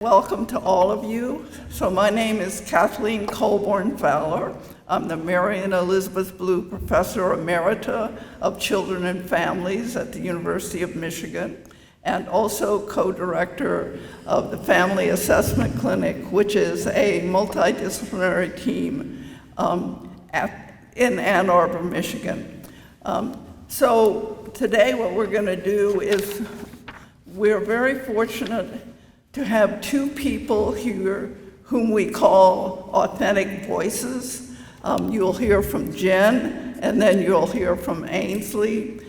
Welcome to all of you. So my name is Kathleen Fowler. I'm the Mary and Elizabeth Blue Professor Emerita of Children and Families at the University of Michigan, and also co-director of the Family Assessment Clinic, which is a multidisciplinary team in Ann Arbor, Michigan. So today what we're going to do is, we're very fortunate to have two people here whom we call authentic voices. You'll hear from Jen, and then you'll hear from Ainsley,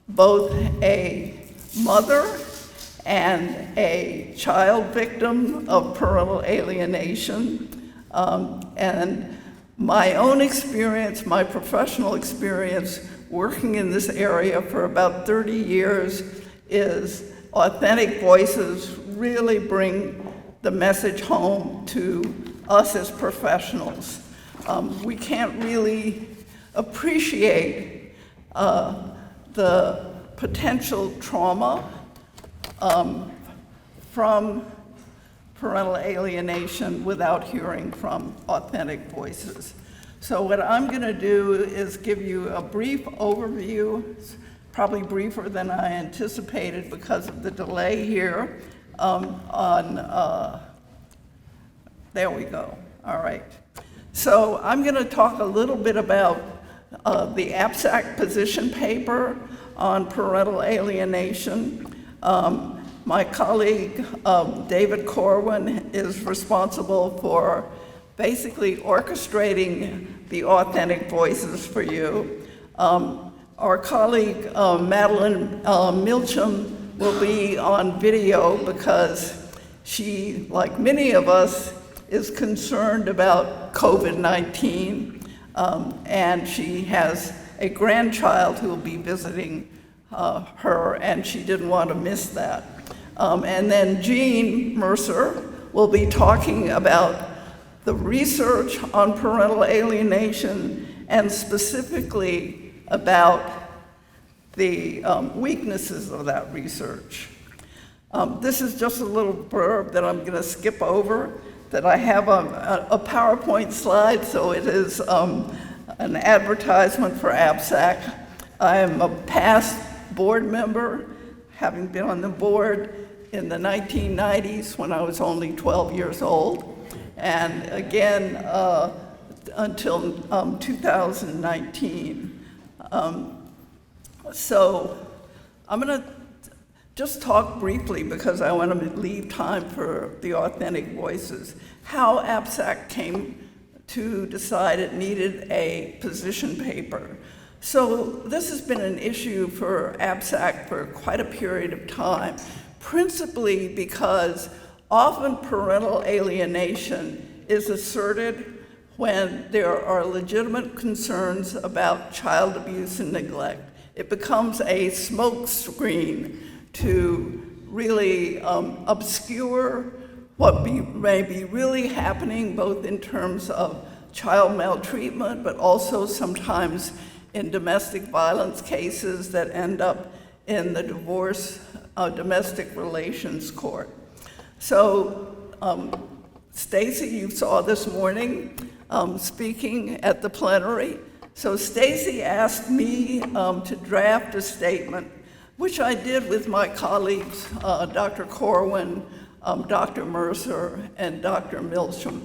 both a mother and a child victim of parental alienation. And my own experience, my professional experience working in this area for about 30 years is authentic voices really bring the message home to us as professionals. We can't really appreciate the potential trauma from parental alienation without hearing from authentic voices. So what I'm going to do is give you a brief overview, probably briefer than I anticipated because of the delay here, there we go, all right. So I'm going to talk a little bit about the APSAC position paper on parental alienation. My colleague, David Corwin, is responsible for basically orchestrating the authentic voices for you. Our colleague, Madelyn Milchman, will be on video because she, like many of us, is concerned about COVID-19, and she has a grandchild who will be visiting her, and she didn't want to miss that. And then Jean Mercer will be talking about the research on parental alienation and specifically about the weaknesses of that research. This is just a little blurb that I'm going to skip over, that I have a PowerPoint slide, so it is an advertisement for APSAC. I am a past board member, having been on the board in the 1990s when I was only 12 years old, and again until 2019. So I'm going to just talk briefly, because I want to leave time for the authentic voices, how APSAC came to decide it needed a position paper. So this has been an issue for APSAC for quite a period of time, principally because often parental alienation is asserted when there are legitimate concerns about child abuse and neglect. It becomes a smoke screen to really obscure what may be really happening, both in terms of child maltreatment, but also sometimes in domestic violence cases that end up in the divorce domestic relations court. So Stacy, you saw this morning speaking at the plenary. So Stacy asked me to draft a statement, which I did with my colleagues, Dr. Corwin, Dr. Mercer, and Dr. Milchman.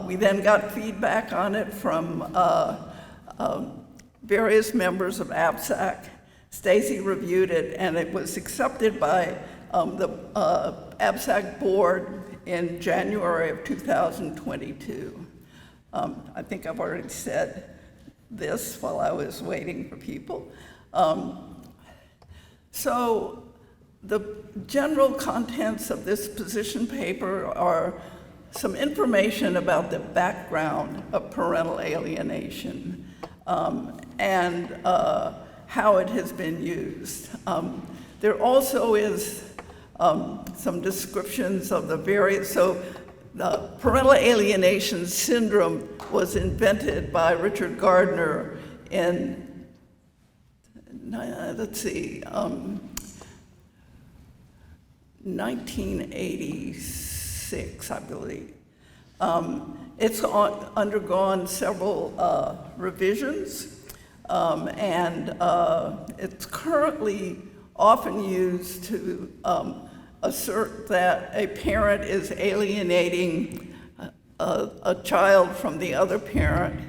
We then got feedback on it from various members of APSAC. Stacy reviewed it, and it was accepted by the APSAC board in January of 2022. I think I've already said this while I was waiting for people. So the general contents of this position paper are some information about the background of parental alienation and how it has been used. There also is some descriptions of the various, so the parental alienation syndrome was invented by Richard Gardner in, 1986, I believe. It's undergone several revisions, and it's currently often used to assert that a parent is alienating a child from the other parent,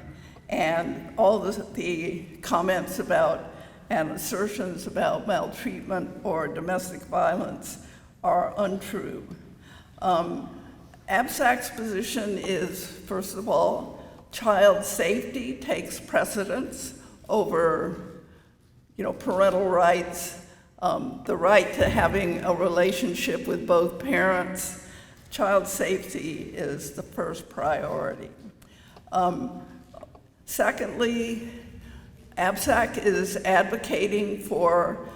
and all the comments about and assertions about maltreatment or domestic violence are untrue. ABSAC's position is, first of all, child safety takes precedence over, parental rights, the right to having a relationship with both parents. Child safety is the first priority. Secondly, ABSAC is advocating for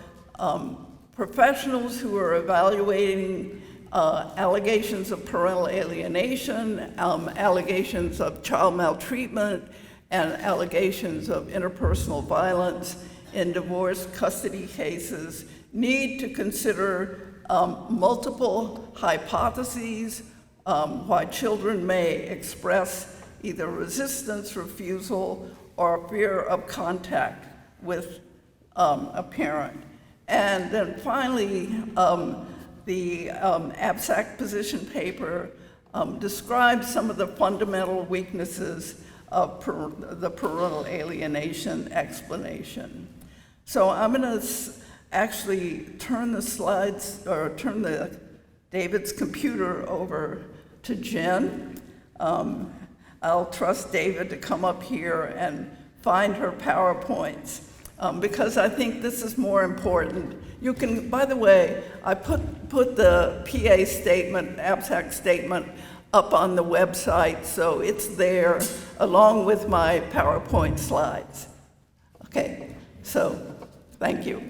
professionals who are evaluating allegations of parental alienation, allegations of child maltreatment, and allegations of interpersonal violence in divorce custody cases need to consider multiple hypotheses why children may express either resistance, refusal, or fear of contact with a parent. And then finally, the ABSAC position paper describes some of the fundamental weaknesses of the parental alienation explanation. So I'm going to actually turn the slides, or turn David's computer over to Jen. I'll trust David to come up here and find her PowerPoints, because I think this is more important. You can, by the way, I put the PA statement, ABSAC statement, up on the website, so it's there along with my PowerPoint slides. Okay, so thank you.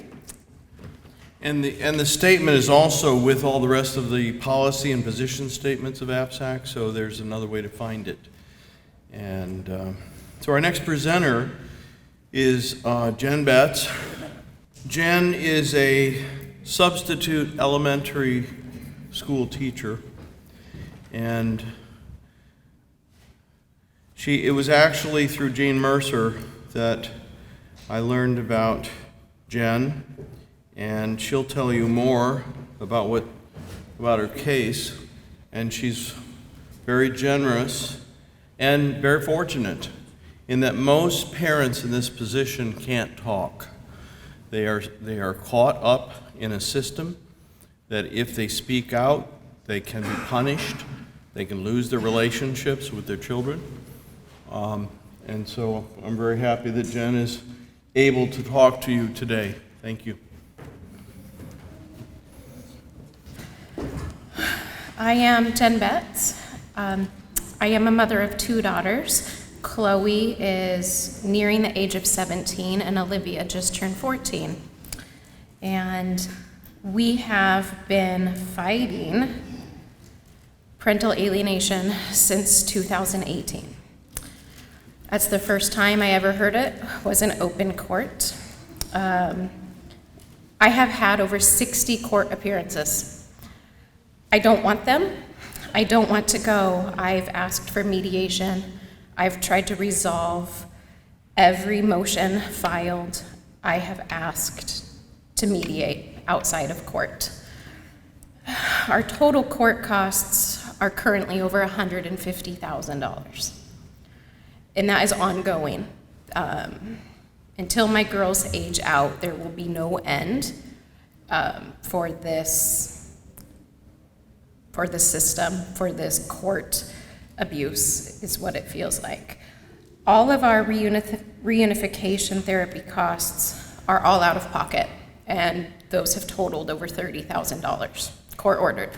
And the statement is also with all the rest of the policy and position statements of ABSAC, so there's another way to find it. And so our next presenter is Jen Betts. Jen is a substitute elementary school teacher, and it was actually through Jane Mercer that I learned about Jen, and she'll tell you more about her case. And she's very generous and very fortunate in that most parents in this position can't talk. They are caught up in a system that if they speak out, they can be punished, they can lose their relationships with their children. And so I'm very happy that Jen is able to talk to you today. Thank you. I am Jen Betts. I am a mother of two daughters. Chloe is nearing the age of 17, and Olivia just turned 14. And we have been fighting parental alienation since 2018. That's the first time I ever heard it, was in open court. I have had over 60 court appearances. I don't want them. I don't want to go. I've asked for mediation. I've tried to resolve every motion filed. I have asked to mediate outside of court. Our total court costs are currently over $150,000. And that is ongoing. Until my girls age out, there will be no end for this system, for this court abuse, is what it feels like. All of our reunification therapy costs are all out of pocket, and those have totaled over $30,000, court ordered.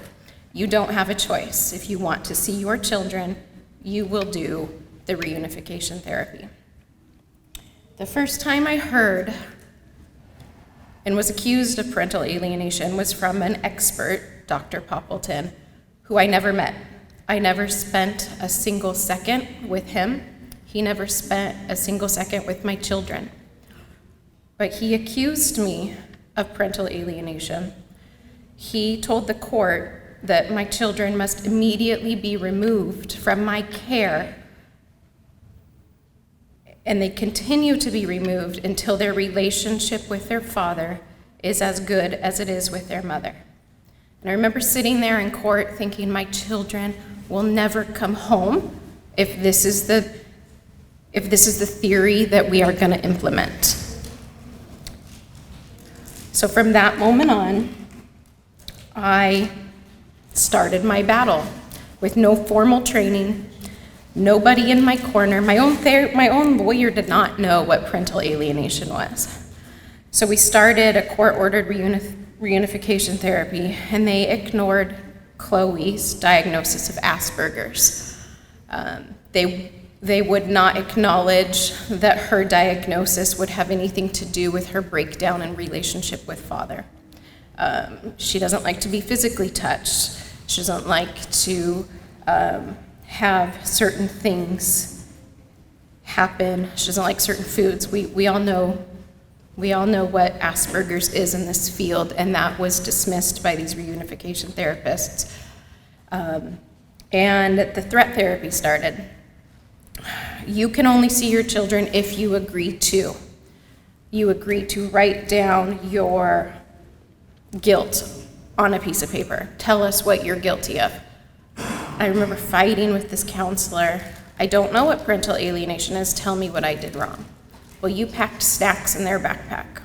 You don't have a choice. If you want to see your children, you will do the reunification therapy. The first time I heard and was accused of parental alienation was from an expert, Dr. Poppleton, who I never met. I never spent a single second with him. He never spent a single second with my children. But he accused me of parental alienation. He told the court that my children must immediately be removed from my care, and they continue to be removed until their relationship with their father is as good as it is with their mother. And I remember sitting there in court thinking, my children will never come home if this is the theory that we are going to implement. So from that moment on, I started my battle with no formal training, nobody in my corner. My own lawyer did not know what parental alienation was. So we started a court-ordered reunification therapy, and they ignored Chloe's diagnosis of Asperger's. They would not acknowledge that her diagnosis would have anything to do with her breakdown in relationship with father. She doesn't like to be physically touched. She doesn't like to have certain things happen. She doesn't like certain foods. We all know what Asperger's is in this field, and that was dismissed by these reunification therapists. And the threat therapy started. You can only see your children if you agree to. You agree to write down your guilt on a piece of paper. Tell us what you're guilty of. I remember fighting with this counselor. I don't know what parental alienation is. Tell me what I did wrong. Well, you packed snacks in their backpack.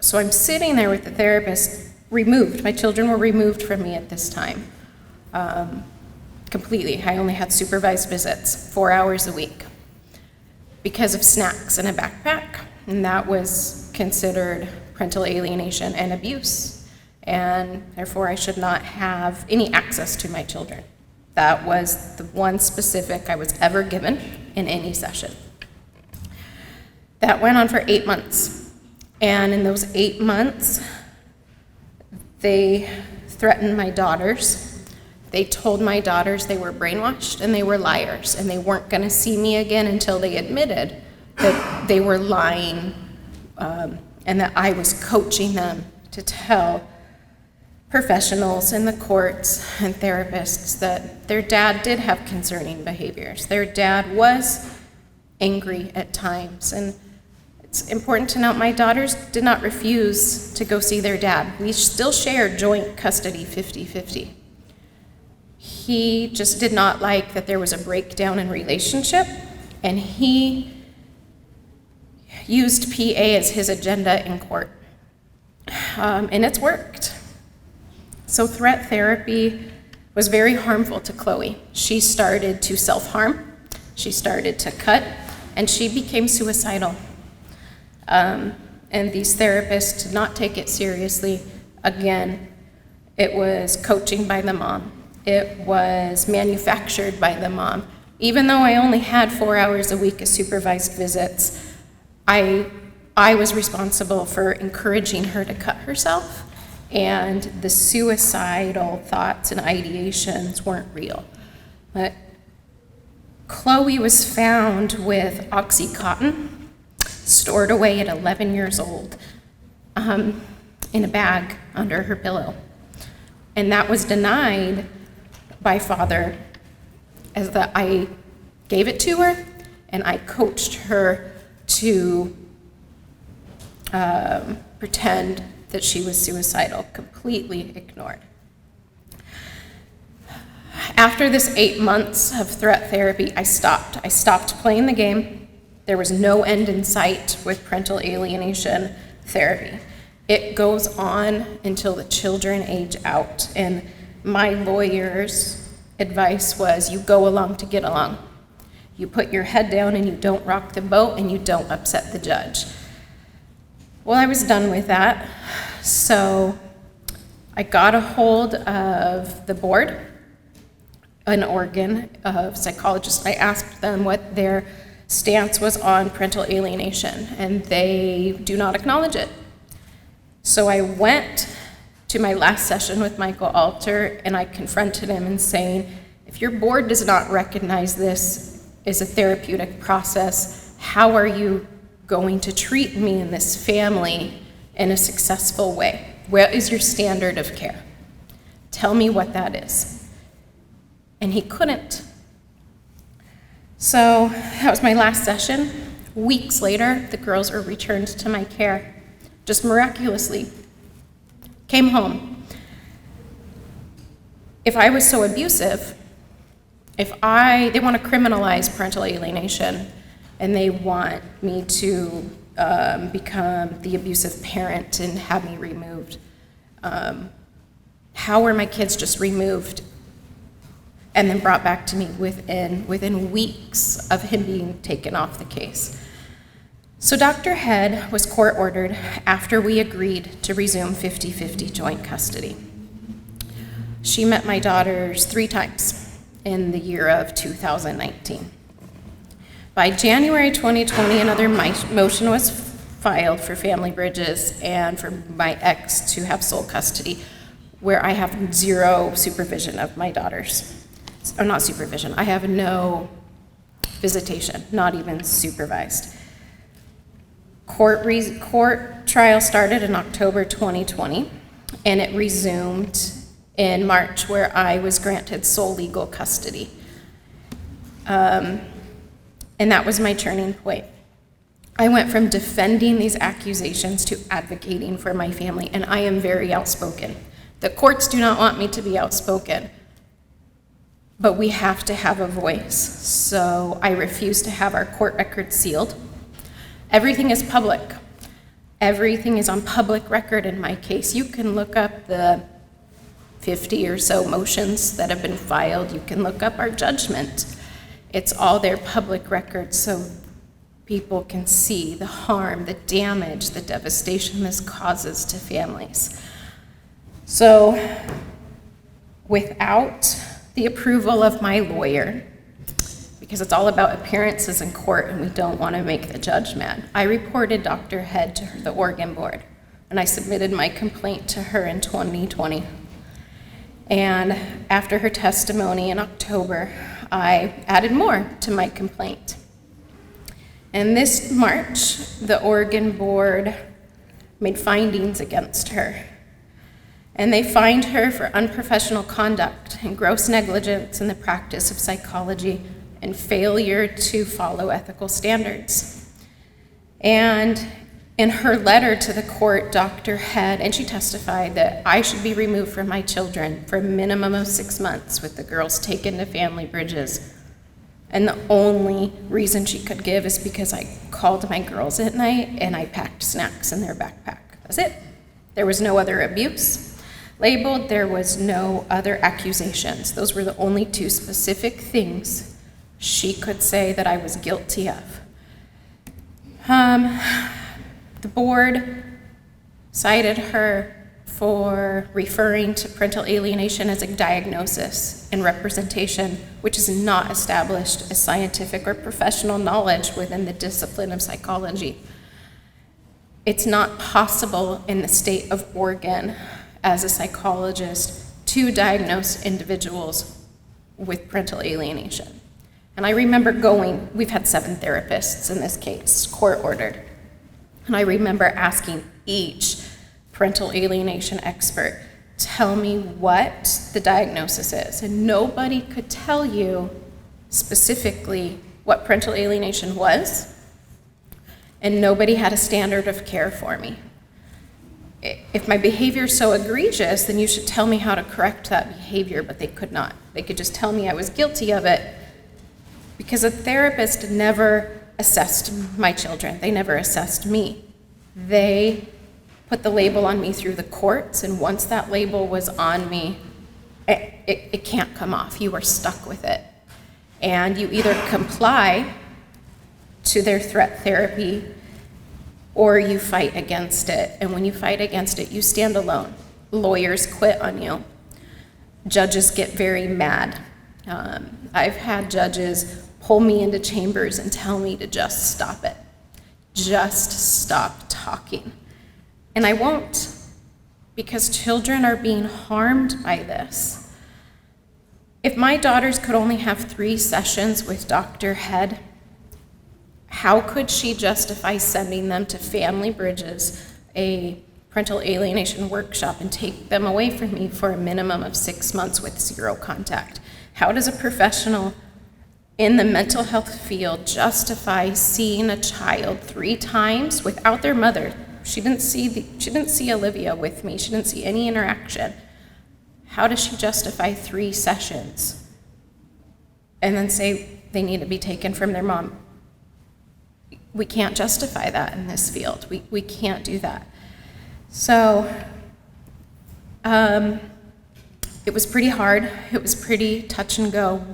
So I'm sitting there with the therapist removed. My children were removed from me at this time. Completely. I only had supervised visits, 4 hours a week, because of snacks in a backpack. And that was considered parental alienation and abuse. And therefore, I should not have any access to my children. That was the one specific I was ever given in any session. That went on for 8 months. And in those 8 months, they threatened my daughters. They told my daughters they were brainwashed and they were liars, and they weren't going to see me again until they admitted that they were lying, and that I was coaching them to tell professionals in the courts and therapists that their dad did have concerning behaviors. Their dad was angry at times. And it's important to note my daughters did not refuse to go see their dad. We still shared joint custody 50-50. He just did not like that there was a breakdown in relationship, and he used PA as his agenda in court. And it's worked. So threat therapy was very harmful to Chloe. She started to self-harm, she started to cut, and she became suicidal. And these therapists did not take it seriously. Again, it was coaching by the mom. It was manufactured by the mom. Even though I only had 4 hours a week of supervised visits, I was responsible for encouraging her to cut herself, and the suicidal thoughts and ideations weren't real. But Chloe was found with OxyContin stored away at 11 years old in a bag under her pillow. And that was denied by father, as that I gave it to her and I coached her to pretend that she was suicidal, completely ignored. After this 8 months of threat therapy, I stopped playing the game. There was no end in sight with parental alienation therapy. It goes on until the children age out, and my lawyer's advice was, you go along to get along. You put your head down and you don't rock the boat and you don't upset the judge. Well, I was done with that, so I got a hold of the board, an organ of psychologists. I asked them what their stance was on parental alienation, and they do not acknowledge it. So I went to my last session with Michael Alter, and I confronted him and saying, if your board does not recognize this as a therapeutic process, how are you going to treat me and this family in a successful way? what is your standard of care? Tell me what that is. And he couldn't. So that was my last session. Weeks later, the girls were returned to my care, just miraculously. Came home. If I was so abusive, they want to criminalize parental alienation, and they want me to become the abusive parent and have me removed. How were my kids just removed and then brought back to me within weeks of him being taken off the case? So Dr. Head was court-ordered after we agreed to resume 50-50 joint custody. She met my daughters 3 times in the year of 2019. By January 2020, another motion was filed for Family Bridges and for my ex to have sole custody, where I have 0 supervision of my daughters. Or not supervision, I have no visitation, not even supervised. Court trial started in October 2020, and it resumed in March, where I was granted sole legal custody. And that was my turning point. I went from defending these accusations to advocating for my family, and I am very outspoken. The courts do not want me to be outspoken, but we have to have a voice. So I refuse to have our court records sealed. Everything is public. Everything is on public record in my case. You can look up the 50 or so motions that have been filed. You can look up our judgment. It's all their public record, so people can see the harm, the damage, the devastation this causes to families. So without the approval of my lawyer, because it's all about appearances in court and we don't want to make the judge mad, I reported Dr. Head to the Oregon board, and I submitted my complaint to her in 2020. And after her testimony in October, I added more to my complaint. And this March, the Oregon board made findings against her. And they fined her for unprofessional conduct and gross negligence in the practice of psychology and failure to follow ethical standards. And in her letter to the court, Dr. Head, and she testified that I should be removed from my children for a minimum of 6 months with the girls taken to Family Bridges. And the only reason she could give is because I called my girls at night and I packed snacks in their backpack. That's it. There was no other abuse labeled. There was no other accusations. Those were the only 2 specific things she could say that I was guilty of. The board cited her for referring to parental alienation as a diagnosis and representation, which is not established as scientific or professional knowledge within the discipline of psychology. It's not possible in the state of Oregon as a psychologist to diagnose individuals with parental alienation. And I remember we've had 7 therapists in this case, court-ordered. And I remember asking each parental alienation expert, tell me what the diagnosis is. And nobody could tell you specifically what parental alienation was, and nobody had a standard of care for me. If my behavior is so egregious, then you should tell me how to correct that behavior, but they could not. They could just tell me I was guilty of it, because a therapist never assessed my children. They never assessed me. They put the label on me through the courts, and once that label was on me, it can't come off. You are stuck with it. And you either comply to their threat therapy or you fight against it. And when you fight against it, you stand alone. Lawyers quit on you. Judges get very mad. I've had judges pull me into chambers and tell me to just stop it. Just stop talking. And I won't, because children are being harmed by this. If my daughters could only have 3 sessions with Dr. Head, how could she justify sending them to Family Bridges, a parental alienation workshop and take them away from me for a minimum of 6 months with 0 contact? How does a professional in the mental health field justify seeing a child 3 times without their mother? She didn't see Olivia with me. She didn't see any interaction. How does she justify 3 sessions and then say they need to be taken from their mom? We can't justify that in this field. We can't do that. So it was pretty hard. It was pretty touch and go.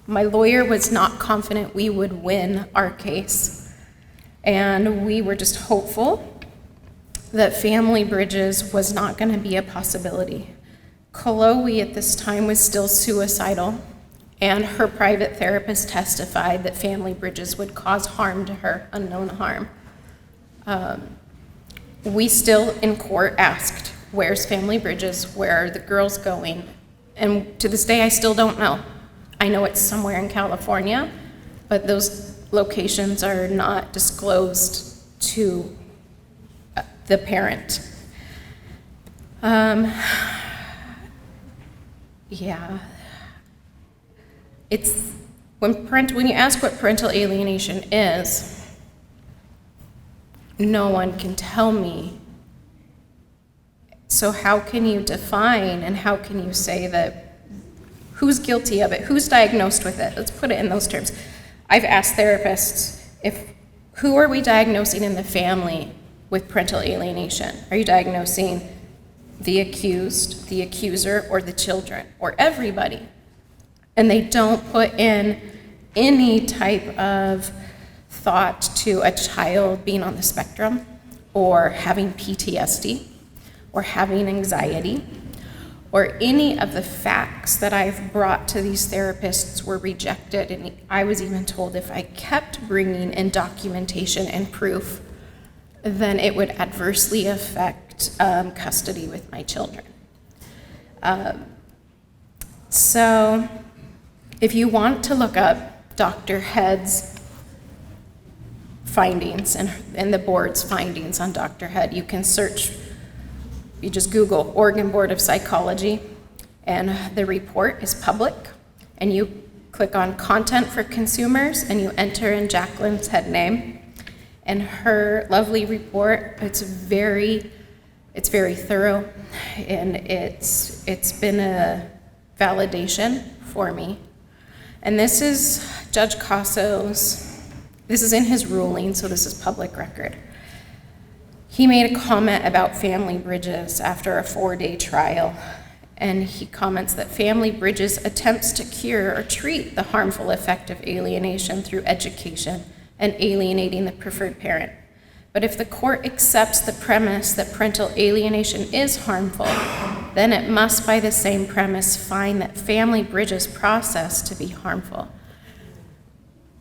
My lawyer was not confident we would win our case. And we were just hopeful that Family Bridges was not going to be a possibility. Chloe at this time was still suicidal, and her private therapist testified that Family Bridges would cause harm to her, unknown harm. We still in court asked, where's Family Bridges? Where are the girls going? And to this day, I still don't know. I know it's somewhere in California, but those locations are not disclosed to the parent. Yeah. It's when you ask what parental alienation is, no one can tell me. So how can you define and how can you say that who's guilty of it? Who's diagnosed with it? Let's put it in those terms. I've asked therapists, who are we diagnosing in the family with parental alienation? Are you diagnosing the accused, the accuser, or the children, or everybody? And they don't put in any type of thought to a child being on the spectrum, or having PTSD, or having anxiety, or any of the facts that I've brought to these therapists were rejected. And I was even told if I kept bringing in documentation and proof, then it would adversely affect custody with my children. So if you want to look up Dr. Head's findings and the board's findings on Dr. Head, you can search, you just Google Oregon Board of Psychology, and the report is public, and you click on content for consumers, and you enter in Jacqueline's Head name, and her lovely report. It's very thorough, and it's been a validation for me. And this is Judge Casso's, this is in his ruling, so this is public record. He made a comment about Family Bridges after a 4-day trial, and he comments that Family Bridges attempts to cure or treat the harmful effect of alienation through education and alienating the preferred parent. But if the court accepts the premise that parental alienation is harmful, then it must, by the same premise, find that Family Bridges process to be harmful.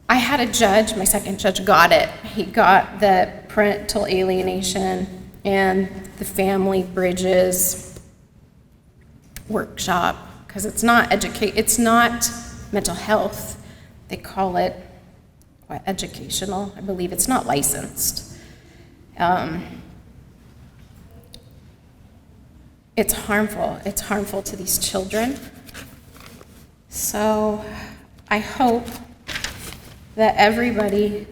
I had a judge, my second judge got it. He got the parental alienation and the Family Bridges workshop, because it's not mental health. They call it educational. I believe it's not licensed. It's harmful. It's harmful to these children. So I hope that everybody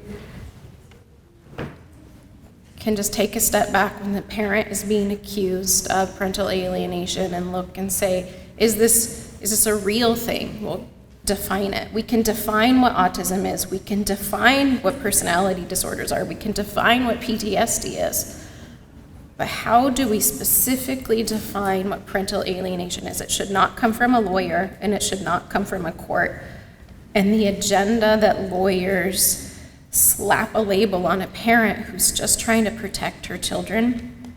can just take a step back when the parent is being accused of parental alienation and look and say, is this a real thing? Well, define it. We can define what autism is. We can define what personality disorders are. We can define what PTSD is. But how do we specifically define what parental alienation is? It should not come from a lawyer, and it should not come from a court. And the agenda that lawyers slap a label on a parent who's just trying to protect her children.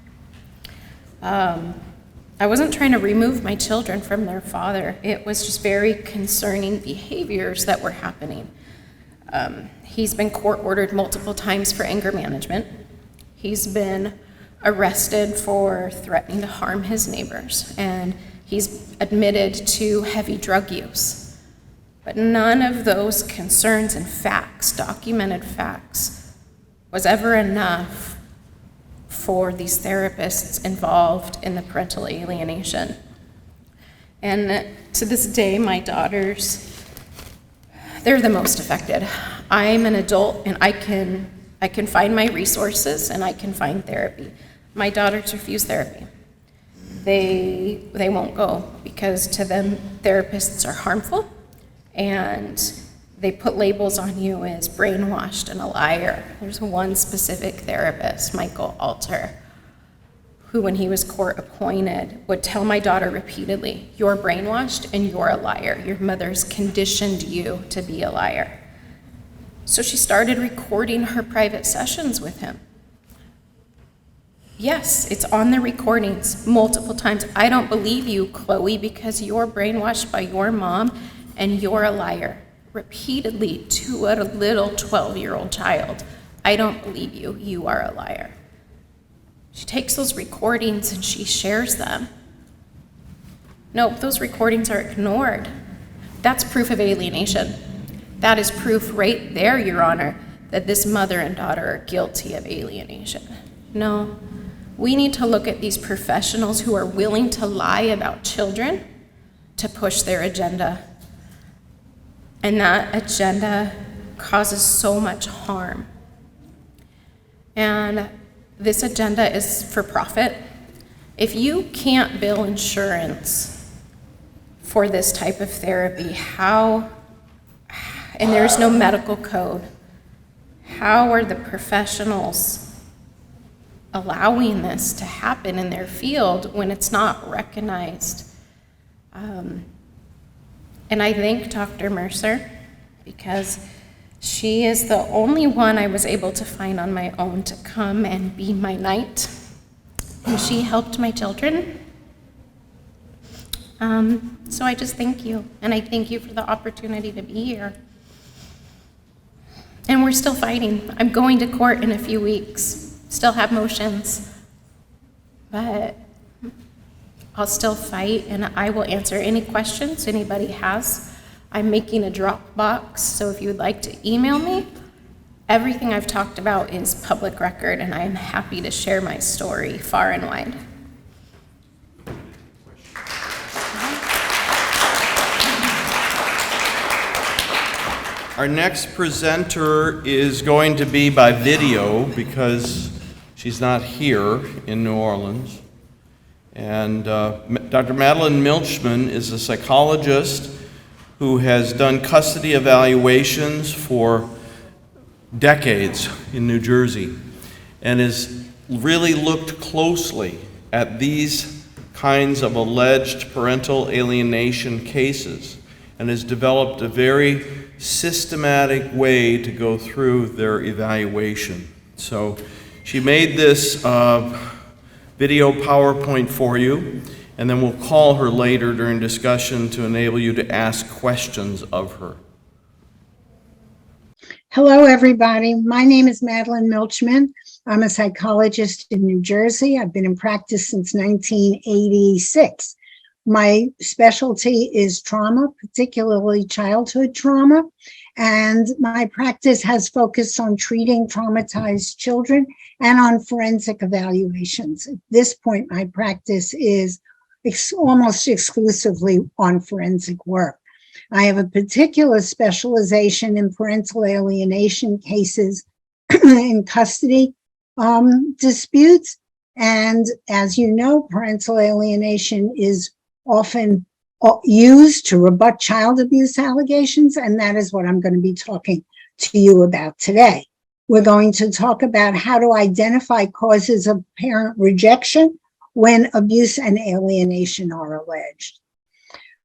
I wasn't trying to remove my children from their father. It was just very concerning behaviors that were happening. He's been court-ordered multiple times for anger management. He's been arrested for threatening to harm his neighbors, and he's admitted to heavy drug use. But none of those concerns and facts, documented facts, was ever enough for these therapists involved in the parental alienation. And to this day, my daughters, they're the most affected. I'm an adult and I can find my resources and I can find therapy. My daughters refuse therapy. They won't go because to them, therapists are harmful and they put labels on you as brainwashed and a liar. There's one specific therapist, Michael Alter, who when he was court appointed would tell my daughter repeatedly, "You're brainwashed and you're a liar. Your mother's conditioned you to be a liar." So she started recording her private sessions with him. Yes, it's on the recordings multiple times. "I don't believe you, Chloe, because you're brainwashed by your mom and you're a liar." Repeatedly to a little 12-year-old child. "I don't believe you, you are a liar." She takes those recordings and she shares them. No, those recordings are ignored. That's proof of alienation. That is proof right there, Your Honor, that this mother and daughter are guilty of alienation. No, we need to look at these professionals who are willing to lie about children to push their agenda. And that agenda causes so much harm. And this agenda is for profit. If you can't bill insurance for this type of therapy, and there's no medical code, how are the professionals allowing this to happen in their field when it's not recognized? And I thank Dr. Mercer because she is the only one I was able to find on my own to come and be my knight. And she helped my children. So I just thank you. And I thank you for the opportunity to be here. And we're still fighting. I'm going to court in a few weeks. Still have motions. But I'll still fight, and I will answer any questions anybody has. I'm making a Dropbox, so if you would like to email me, everything I've talked about is public record, and I'm happy to share my story far and wide. Our next presenter is going to be by video because she's not here in New Orleans. And Dr. Madelyn Milchman is a psychologist who has done custody evaluations for decades in New Jersey and has really looked closely at these kinds of alleged parental alienation cases and has developed a very systematic way to go through their evaluation. So she made this video PowerPoint for you, and then we'll call her later during discussion to enable you to ask questions of her. Hello, everybody. My name is Madelyn Milchman. I'm a psychologist in New Jersey. I've been in practice since 1986. My specialty is trauma, particularly childhood trauma, and my practice has focused on treating traumatized children and on forensic evaluations. At this point, my practice is almost exclusively on forensic work. I have a particular specialization in parental alienation cases in custody disputes. And as you know, parental alienation is often used to rebut child abuse allegations, and that is what I'm going to be talking to you about today. We're going to talk about how to identify causes of parent rejection when abuse and alienation are alleged.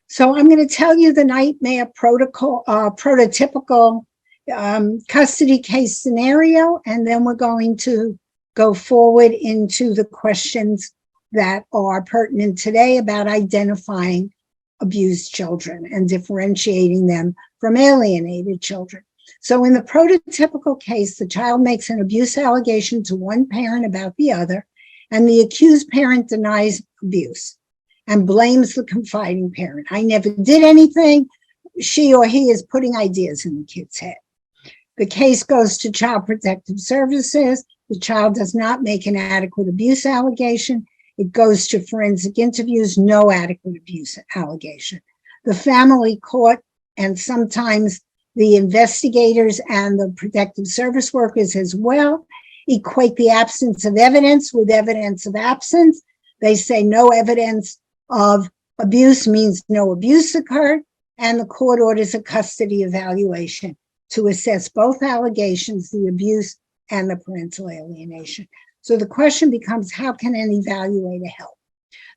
So I'm going to tell you the nightmare prototypical custody case scenario, and then we're going to go forward into the questions that are pertinent today about identifying abused children and differentiating them from alienated children. So in the prototypical case, the child makes an abuse allegation to one parent about the other, and the accused parent denies abuse and blames the confiding parent. "I never did anything. She or he is putting ideas in the kid's head." The case goes to Child Protective Services. The child does not make an adequate abuse allegation. It goes to forensic interviews, no adequate abuse allegation. The family court and sometimes the investigators and the protective service workers as well equate the absence of evidence with evidence of absence. They say no evidence of abuse means no abuse occurred, and the court orders a custody evaluation to assess both allegations, the abuse and the parental alienation. So the question becomes, how can an evaluator help?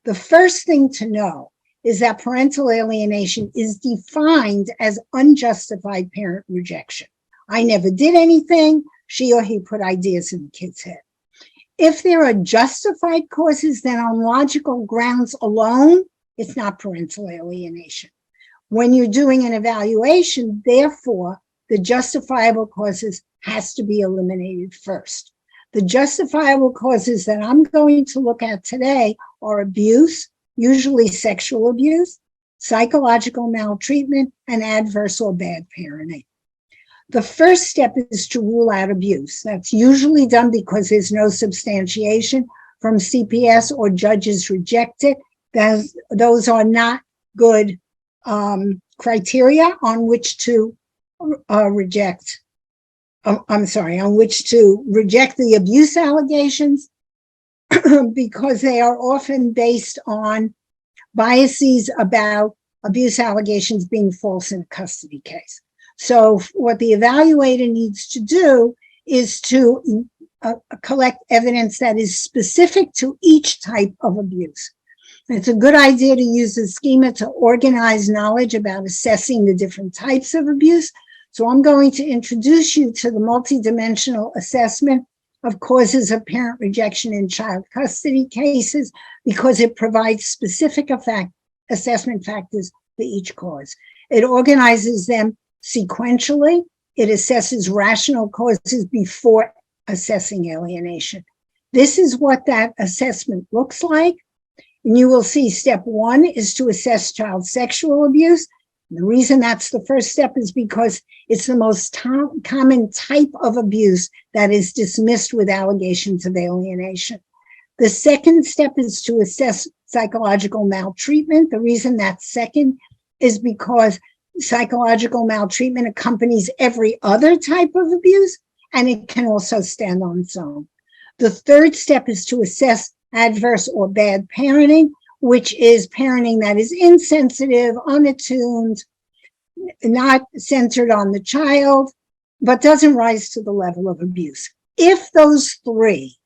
The first thing to know is that parental alienation is defined as unjustified parent rejection. I never did anything. She or he put ideas in the kid's head. If there are justified causes, then on logical grounds alone, it's not parental alienation. When you're doing an evaluation, therefore, the justifiable causes has to be eliminated first. The justifiable causes that I'm going to look at today are abuse, usually sexual abuse, psychological maltreatment, and adverse or bad parenting. The first step is to rule out abuse. That's usually done because there's no substantiation from CPS or judges reject it. Those are not good criteria on which to reject the abuse allegations because they are often based on biases about abuse allegations being false in a custody case. So what the evaluator needs to do is to collect evidence that is specific to each type of abuse. It's a good idea to use the schema to organize knowledge about assessing the different types of abuse. So I'm going to introduce you to the multidimensional assessment of causes of parent rejection in child custody cases because it provides specific assessment factors for each cause. It organizes them sequentially. It assesses rational causes before assessing alienation. This is what that assessment looks like. And you will see step one is to assess child sexual abuse. The reason that's the first step is because it's the most common type of abuse that is dismissed with allegations of alienation. The second step is to assess psychological maltreatment. The reason that's second is because psychological maltreatment accompanies every other type of abuse, and it can also stand on its own. The third step is to assess adverse or bad parenting, which is parenting that is insensitive, unattuned, not centered on the child, but doesn't rise to the level of abuse. If those three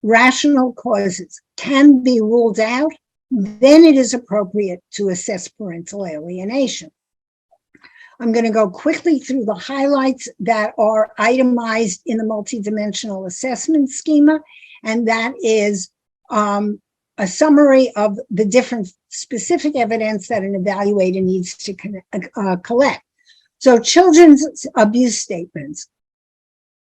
rational causes can be ruled out, then it is appropriate to assess parental alienation. I'm going to go quickly through the highlights that are itemized in the multidimensional assessment schema, and that is a summary of the different specific evidence that an evaluator needs to collect. So children's abuse statements.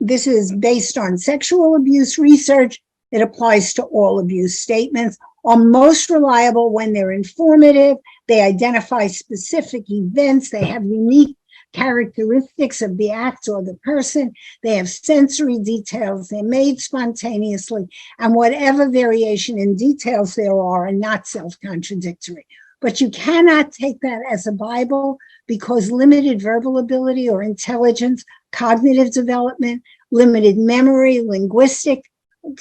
This is based on sexual abuse research. It applies to all abuse statements, are most reliable when they're informative. They identify specific events. They have unique characteristics of the act or the person. They have sensory details. They're made spontaneously. And whatever variation in details there are not self-contradictory. But you cannot take that as a Bible because limited verbal ability or intelligence, cognitive development, limited memory, linguistic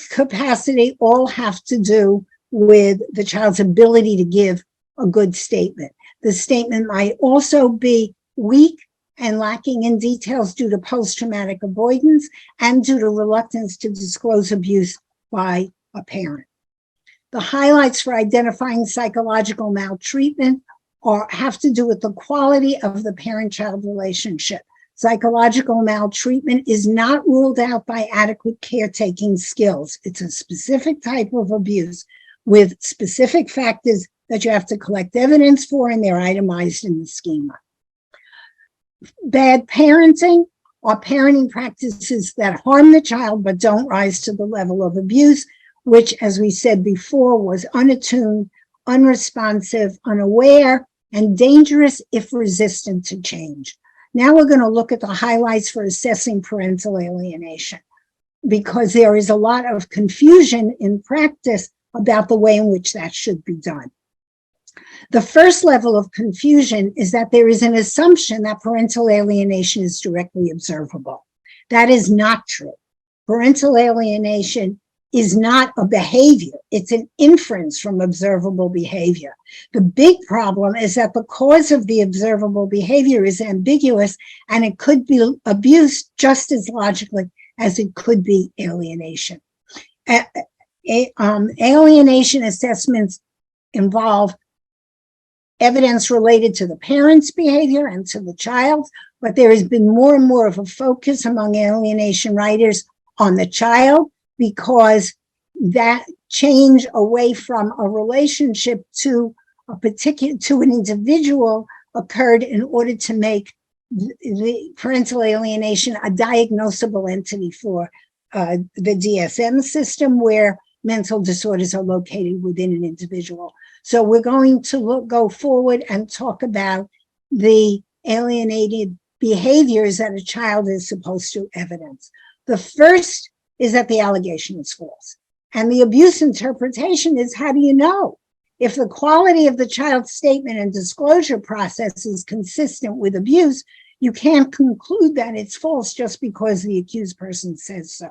capacity all have to do with the child's ability to give a good statement. The statement might also be weak and lacking in details due to post-traumatic avoidance and due to reluctance to disclose abuse by a parent. The highlights for identifying psychological maltreatment have to do with the quality of the parent-child relationship. Psychological maltreatment is not ruled out by adequate caretaking skills. It's a specific type of abuse with specific factors that you have to collect evidence for, and they're itemized in the schema. Bad parenting are parenting practices that harm the child but don't rise to the level of abuse, which, as we said before, was unattuned, unresponsive, unaware, and dangerous if resistant to change. Now we're going to look at the highlights for assessing parental alienation, because there is a lot of confusion in practice about the way in which that should be done. The first level of confusion is that there is an assumption that parental alienation is directly observable. That is not true. Parental alienation is not a behavior. It's an inference from observable behavior. The big problem is that the cause of the observable behavior is ambiguous, and it could be abuse just as logically as it could be alienation. Alienation assessments involve evidence related to the parent's behavior and to the child's, but there has been more and more of a focus among alienation writers on the child, because that change away from a relationship to an individual occurred in order to make the parental alienation a diagnosable entity for the DSM system, where mental disorders are located within an individual. So we're going to go forward and talk about the alienated behaviors that a child is supposed to evidence. The first is that the allegation is false. And the abuse interpretation is, how do you know? If the quality of the child's statement and disclosure process is consistent with abuse, you can't conclude that it's false just because the accused person says so.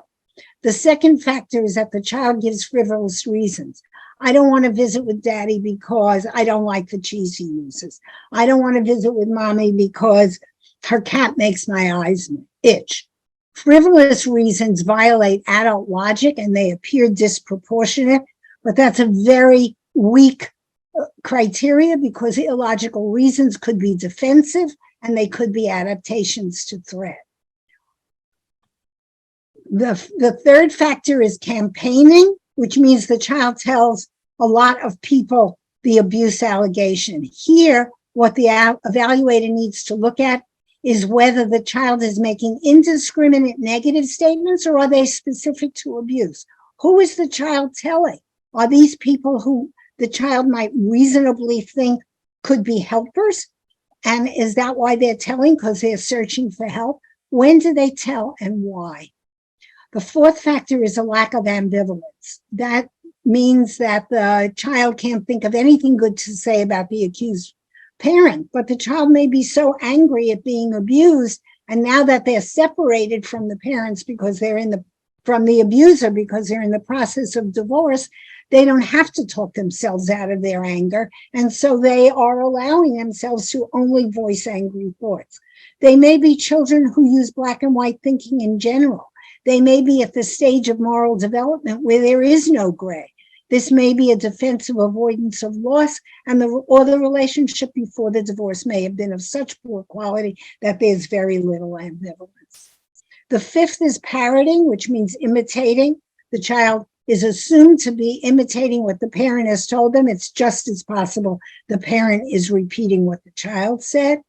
The second factor is that the child gives frivolous reasons. I don't want to visit with daddy because I don't like the cheese he uses. I don't want to visit with mommy because her cat makes my eyes itch. Frivolous reasons violate adult logic and they appear disproportionate, but that's a very weak criteria, because illogical reasons could be defensive and they could be adaptations to threat. The third factor is campaigning, which means the child tells a lot of people the abuse allegation. Here, what the evaluator needs to look at is whether the child is making indiscriminate negative statements, or are they specific to abuse? Who is the child telling? Are these people who the child might reasonably think could be helpers? And is that why they're telling? Because they're searching for help? When do they tell and why? The fourth factor is a lack of ambivalence. That means that the child can't think of anything good to say about the accused parent, but the child may be so angry at being abused, and now that they're separated from the parents because they're from the abuser because they're in the process of divorce, they don't have to talk themselves out of their anger, and so they are allowing themselves to only voice angry thoughts. They may be children who use black and white thinking in general. They may be at the stage of moral development where there is no gray. This may be a defensive avoidance of loss, or the relationship before the divorce may have been of such poor quality that there's very little ambivalence. The fifth is parroting, which means imitating. The child is assumed to be imitating what the parent has told them. It's just as possible the parent is repeating what the child said.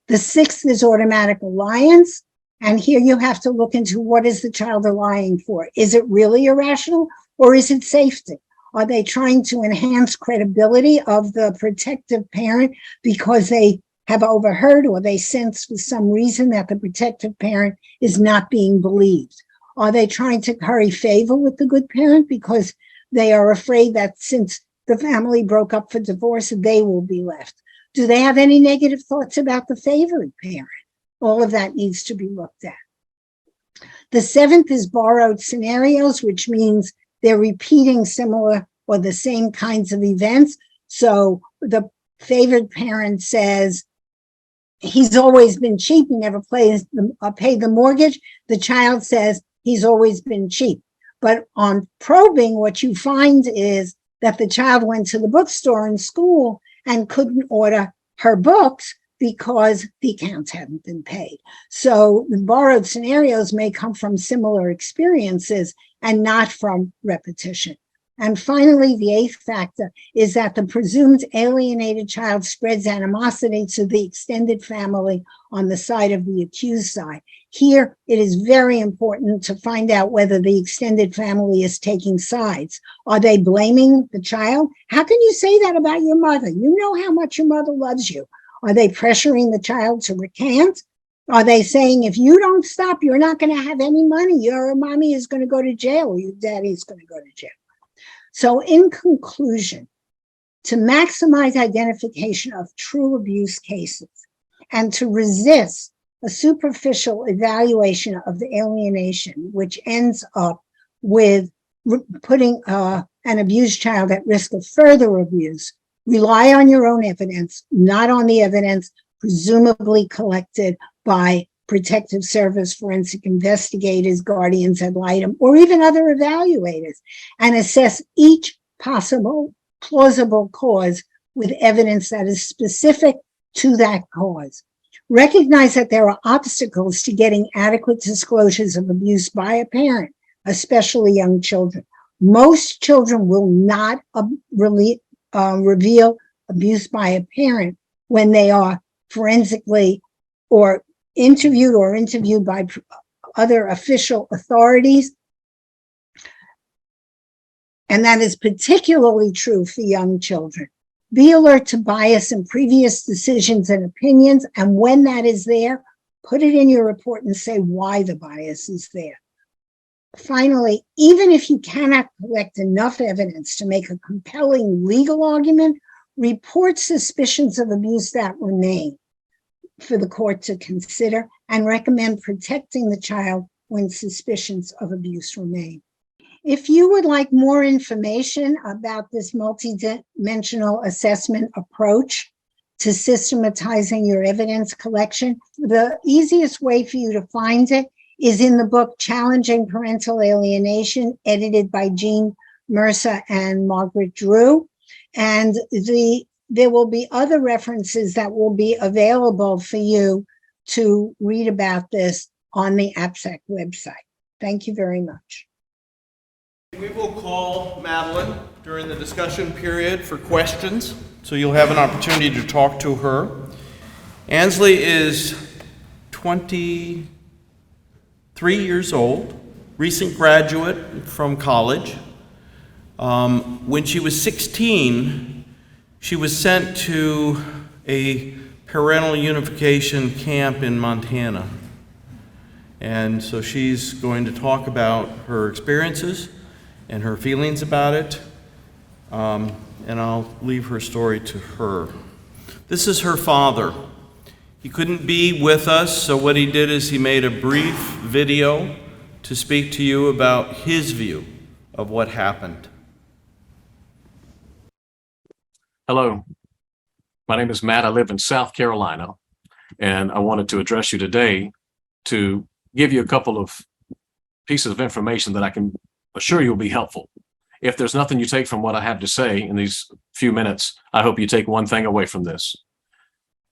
The sixth is automatic alliance. And here you have to look into, what is the child allying for? Is it really irrational, or is it safety? Are they trying to enhance credibility of the protective parent because they have overheard or they sense for some reason that the protective parent is not being believed? Are they trying to curry favor with the good parent because they are afraid that since the family broke up for divorce, they will be left? Do they have any negative thoughts about the favored parent? All of that needs to be looked at. The seventh is borrowed scenarios, which means they're repeating similar or the same kinds of events. So the favored parent says, he's always been cheap, he never paid the mortgage. The child says, he's always been cheap. But on probing, what you find is that the child went to the bookstore in school and couldn't order her books because the accounts hadn't been paid. So the borrowed scenarios may come from similar experiences and not from repetition. And finally, the eighth factor is that the presumed alienated child spreads animosity to the extended family on the side of the accused side. Here, it is very important to find out whether the extended family is taking sides. Are they blaming the child? How can you say that about your mother? You know how much your mother loves you. Are they pressuring the child to recant? Are they saying if you don't stop, you're not going to have any money? Your mommy is going to go to jail, or your daddy is going to go to jail. So in conclusion, to maximize identification of true abuse cases and to resist a superficial evaluation of the alienation, which ends up with putting an abused child at risk of further abuse, rely on your own evidence, not on the evidence presumably collected by protective service, forensic investigators, guardians ad litem, or even other evaluators, and assess each possible plausible cause with evidence that is specific to that cause. Recognize that there are obstacles to getting adequate disclosures of abuse by a parent, especially young children. Most children will not reveal abuse by a parent when they are forensically or interviewed by other official authorities. And that is particularly true for young children. Be alert to bias in previous decisions and opinions. And when that is there, put it in your report and say why the bias is there. Finally, even if you cannot collect enough evidence to make a compelling legal argument, report suspicions of abuse that remain for the court to consider and recommend protecting the child when suspicions of abuse remain. If you would like more information about this multidimensional assessment approach to systematizing your evidence collection, the easiest way for you to find it is in the book Challenging Parental Alienation, edited by Jean Mercer and Margaret Drew. And there will be other references that will be available for you to read about this on the APSAC website. Thank you very much. We will call Madelyn during the discussion period for questions, so you'll have an opportunity to talk to her. Ansley is 23 years old, recent graduate from college. When she was 16, she was sent to a parental unification camp in Montana. And so she's going to talk about her experiences and her feelings about it, and I'll leave her story to her. This is her father. He couldn't be with us, so what he did is he made a brief video to speak to you about his view of what happened. Hello, my name is Matt. I live in South Carolina, and I wanted to address you today to give you a couple of pieces of information that I can assure you will be helpful. If there's nothing you take from what I have to say in these few minutes, I hope you take one thing away from this.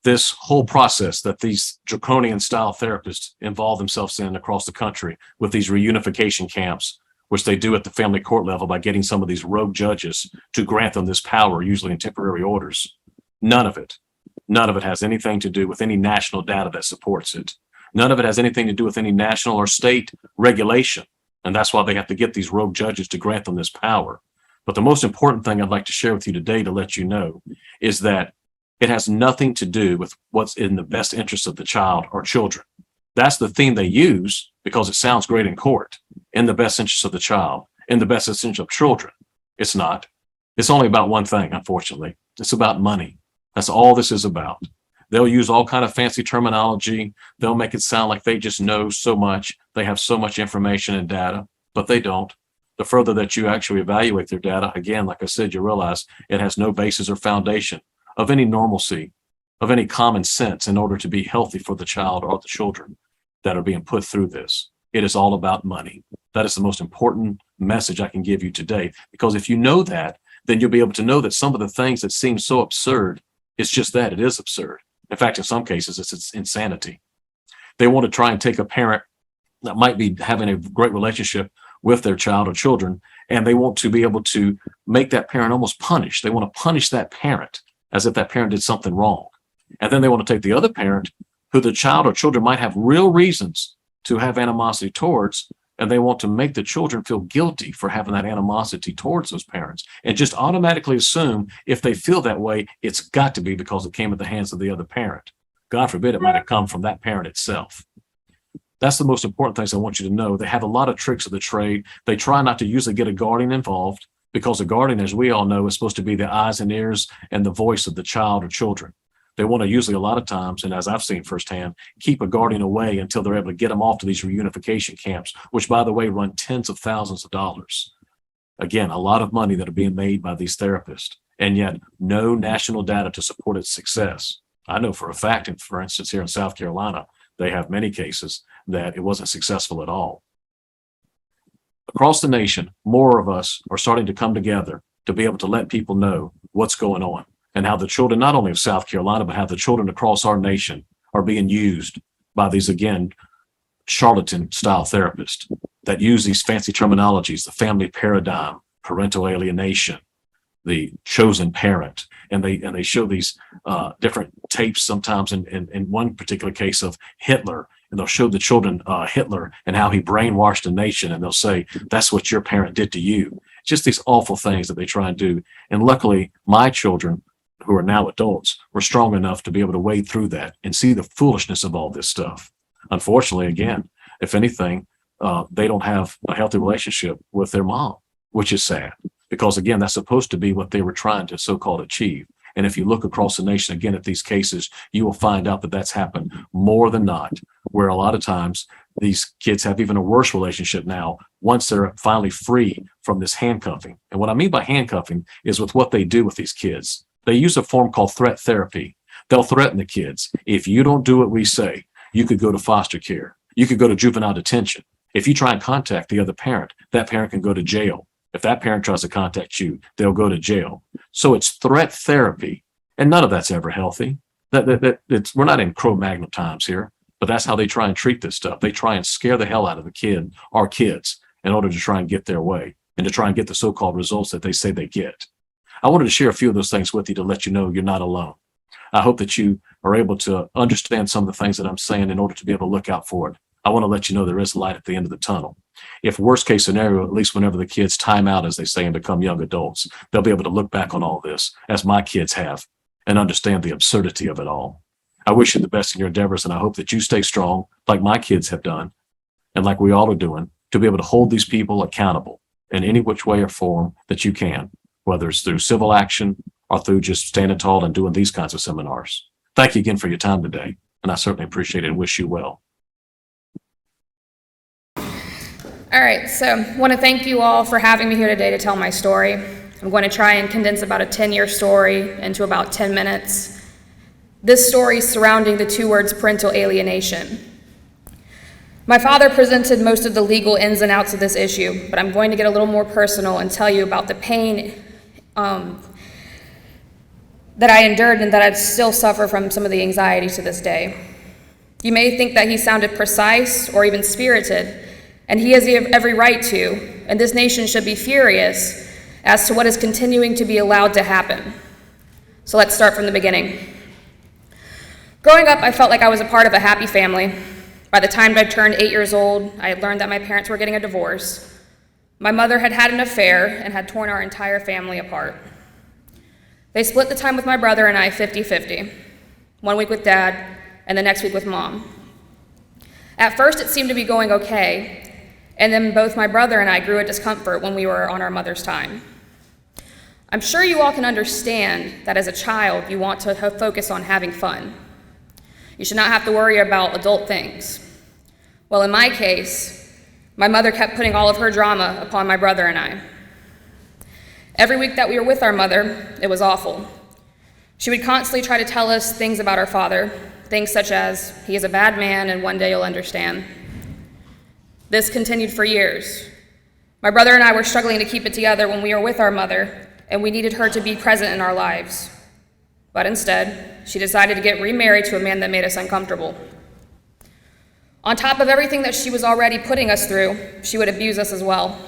This whole process that these draconian style therapists involve themselves in across the country with these reunification camps, which they do at the family court level by getting some of these rogue judges to grant them this power, usually in temporary orders. None of it has anything to do with any national data that supports it. None of it has anything to do with any national or state regulation. And that's why they have to get these rogue judges to grant them this power. But the most important thing I'd like to share with you today to let you know is that it has nothing to do with what's in the best interest of the child or children. That's the theme they use because it sounds great in court. In the best interest of the child, in the best interest of children. It's not. It's only about one thing, unfortunately. It's about money. That's all this is about. They'll use all kind of fancy terminology. They'll make it sound like they just know so much. They have so much information and data, but they don't. The further that you actually evaluate their data, again, like I said, you realize it has no basis or foundation of any normalcy, of any common sense in order to be healthy for the child or the children that are being put through this. It is all about money. That is the most important message I can give you today, because if you know that, then you'll be able to know that some of the things that seem so absurd, it's just that, it is absurd. In fact, in some cases, it's insanity. They want to try and take a parent that might be having a great relationship with their child or children, and they want to be able to make that parent almost punished. They want to punish that parent as if that parent did something wrong. And then they want to take the other parent who the child or children might have real reasons to have animosity towards, and they want to make the children feel guilty for having that animosity towards those parents and just automatically assume if they feel that way, it's got to be because it came at the hands of the other parent. God forbid it might have come from that parent itself. That's the most important things I want you to know. They have a lot of tricks of the trade. They try not to usually get a guardian involved because a guardian, as we all know, is supposed to be the eyes and ears and the voice of the child or children. They want to usually a lot of times, and as I've seen firsthand, keep a guardian away until they're able to get them off to these reunification camps, which, by the way, run tens of thousands of dollars. Again, a lot of money that are being made by these therapists, and yet no national data to support its success. I know for a fact, and for instance, here in South Carolina, they have many cases that it wasn't successful at all. Across the nation, more of us are starting to come together to be able to let people know what's going on and how the children, not only of South Carolina, but how the children across our nation are being used by these, again, charlatan-style therapists that use these fancy terminologies, the family paradigm, parental alienation, the chosen parent, and they show these different tapes sometimes in one particular case of Hitler, and they'll show the children Hitler and how he brainwashed the nation, and they'll say, that's what your parent did to you. Just these awful things that they try and do. And luckily, my children, who are now adults, were strong enough to be able to wade through that and see the foolishness of all this stuff. Unfortunately, again, if anything, they don't have a healthy relationship with their mom, which is sad. Because again, that's supposed to be what they were trying to so-called achieve. And if you look across the nation again at these cases, you will find out that that's happened more than not, where a lot of times these kids have even a worse relationship now once they're finally free from this handcuffing. And what I mean by handcuffing is with what they do with these kids. They use a form called threat therapy. They'll threaten the kids. If you don't do what we say, you could go to foster care. You could go to juvenile detention. If you try and contact the other parent, that parent can go to jail. If that parent tries to contact you, they'll go to jail. So it's threat therapy, and none of that's ever healthy. We're not in Cro-Magnon times here, but that's how they try and treat this stuff. They try and scare the hell out of our kids, in order to try and get their way and to try and get the so-called results that they say they get. I wanted to share a few of those things with you to let you know you're not alone. I hope that you are able to understand some of the things that I'm saying in order to be able to look out for it. I want to let you know there is light at the end of the tunnel. If worst case scenario, at least whenever the kids time out, as they say, and become young adults, they'll be able to look back on all this, as my kids have, and understand the absurdity of it all. I wish you the best in your endeavors, and I hope that you stay strong, like my kids have done, and like we all are doing, to be able to hold these people accountable in any which way or form that you can, whether it's through civil action or through just standing tall and doing these kinds of seminars. Thank you again for your time today, and I certainly appreciate it and wish you well. All right, so I want to thank you all for having me here today to tell my story. I'm going to try and condense about a 10-year story into about 10 minutes. This story is surrounding the two words parental alienation. My father presented most of the legal ins and outs of this issue, but I'm going to get a little more personal and tell you about the pain that I endured and that I still suffer from some of the anxiety to this day. You may think that he sounded precise or even spirited, and he has every right to, and this nation should be furious as to what is continuing to be allowed to happen. So let's start from the beginning. Growing up, I felt like I was a part of a happy family. By the time I turned 8 years old, I had learned that my parents were getting a divorce. My mother had had an affair and had torn our entire family apart. They split the time with my brother and I 50-50. 1 week with Dad, and the next week with Mom. At first, it seemed to be going okay, and then both my brother and I grew a discomfort when we were on our mother's time. I'm sure you all can understand that as a child, you want to focus on having fun. You should not have to worry about adult things. Well, in my case, my mother kept putting all of her drama upon my brother and I. Every week that we were with our mother, it was awful. She would constantly try to tell us things about our father, things such as, he is a bad man and one day you'll understand. This continued for years. My brother and I were struggling to keep it together when we were with our mother, and we needed her to be present in our lives. But instead, she decided to get remarried to a man that made us uncomfortable. On top of everything that she was already putting us through, she would abuse us as well.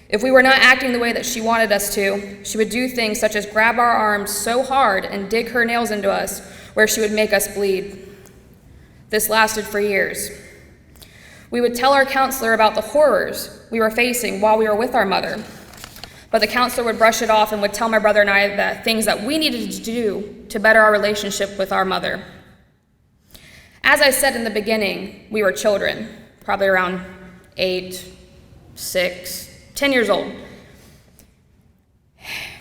If we were not acting the way that she wanted us to, she would do things such as grab our arms so hard and dig her nails into us where she would make us bleed. This lasted for years. We would tell our counselor about the horrors we were facing while we were with our mother, but the counselor would brush it off and would tell my brother and I the things that we needed to do to better our relationship with our mother. As I said in the beginning, we were children, probably around 8, 6, 10 years old.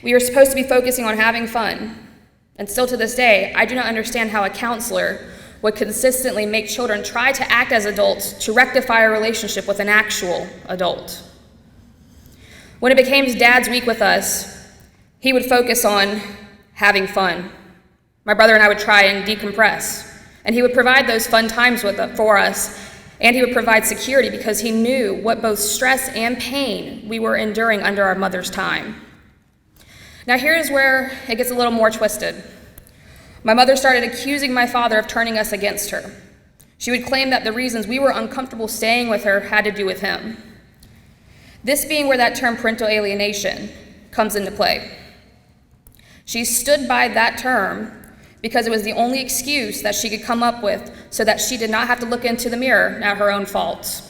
We were supposed to be focusing on having fun, and still to this day, I do not understand how a counselor would consistently make children try to act as adults to rectify a relationship with an actual adult. When it became Dad's week with us, he would focus on having fun. My brother and I would try and decompress, and he would provide those fun times for us, and he would provide security because he knew what both stress and pain we were enduring under our mother's time. Now here's where it gets a little more twisted. My mother started accusing my father of turning us against her. She would claim that the reasons we were uncomfortable staying with her had to do with him. This being where that term parental alienation comes into play. She stood by that term because it was the only excuse that she could come up with so that she did not have to look into the mirror at her own faults.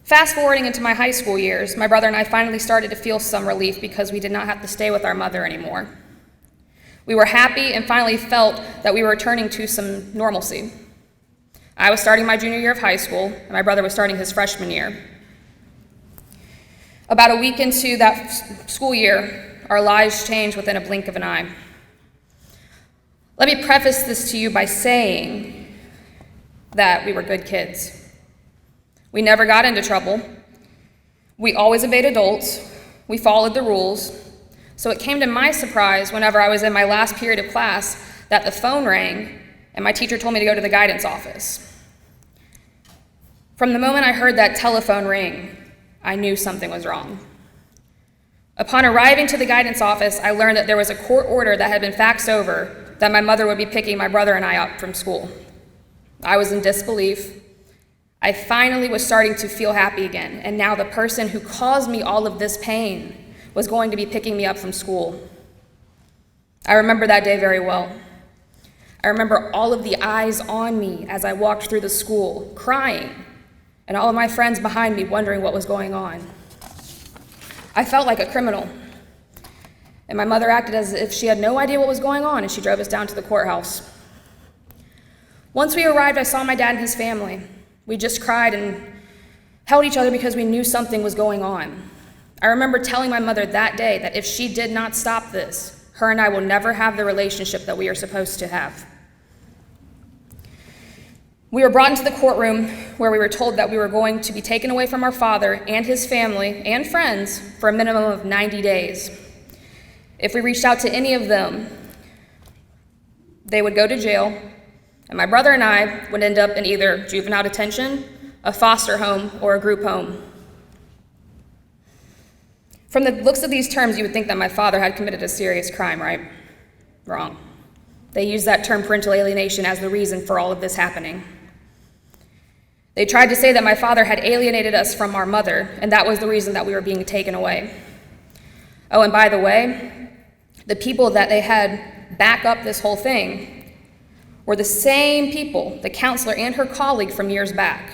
Fast forwarding into my high school years, my brother and I finally started to feel some relief because we did not have to stay with our mother anymore. We were happy and finally felt that we were returning to some normalcy. I was starting my junior year of high school, and my brother was starting his freshman year. About a week into that school year, our lives changed within a blink of an eye. Let me preface this to you by saying that we were good kids. We never got into trouble. We always obeyed adults. We followed the rules. So it came to my surprise whenever I was in my last period of class that the phone rang and my teacher told me to go to the guidance office. From the moment I heard that telephone ring, I knew something was wrong. Upon arriving to the guidance office, I learned that there was a court order that had been faxed over that my mother would be picking my brother and I up from school. I was in disbelief. I finally was starting to feel happy again, and now the person who caused me all of this pain was going to be picking me up from school. I remember that day very well. I remember all of the eyes on me as I walked through the school, crying, and all of my friends behind me wondering what was going on. I felt like a criminal, and my mother acted as if she had no idea what was going on, and she drove us down to the courthouse. Once we arrived, I saw my dad and his family. We just cried and held each other because we knew something was going on. I remember telling my mother that day that if she did not stop this, her and I will never have the relationship that we are supposed to have. We were brought into the courtroom where we were told that we were going to be taken away from our father and his family and friends for a minimum of 90 days. If we reached out to any of them, they would go to jail, and my brother and I would end up in either juvenile detention, a foster home, or a group home. From the looks of these terms, you would think that my father had committed a serious crime, right? Wrong. They used that term parental alienation as the reason for all of this happening. They tried to say that my father had alienated us from our mother, and that was the reason that we were being taken away. Oh, and by the way, the people that they had back up this whole thing were the same people, the counselor and her colleague from years back.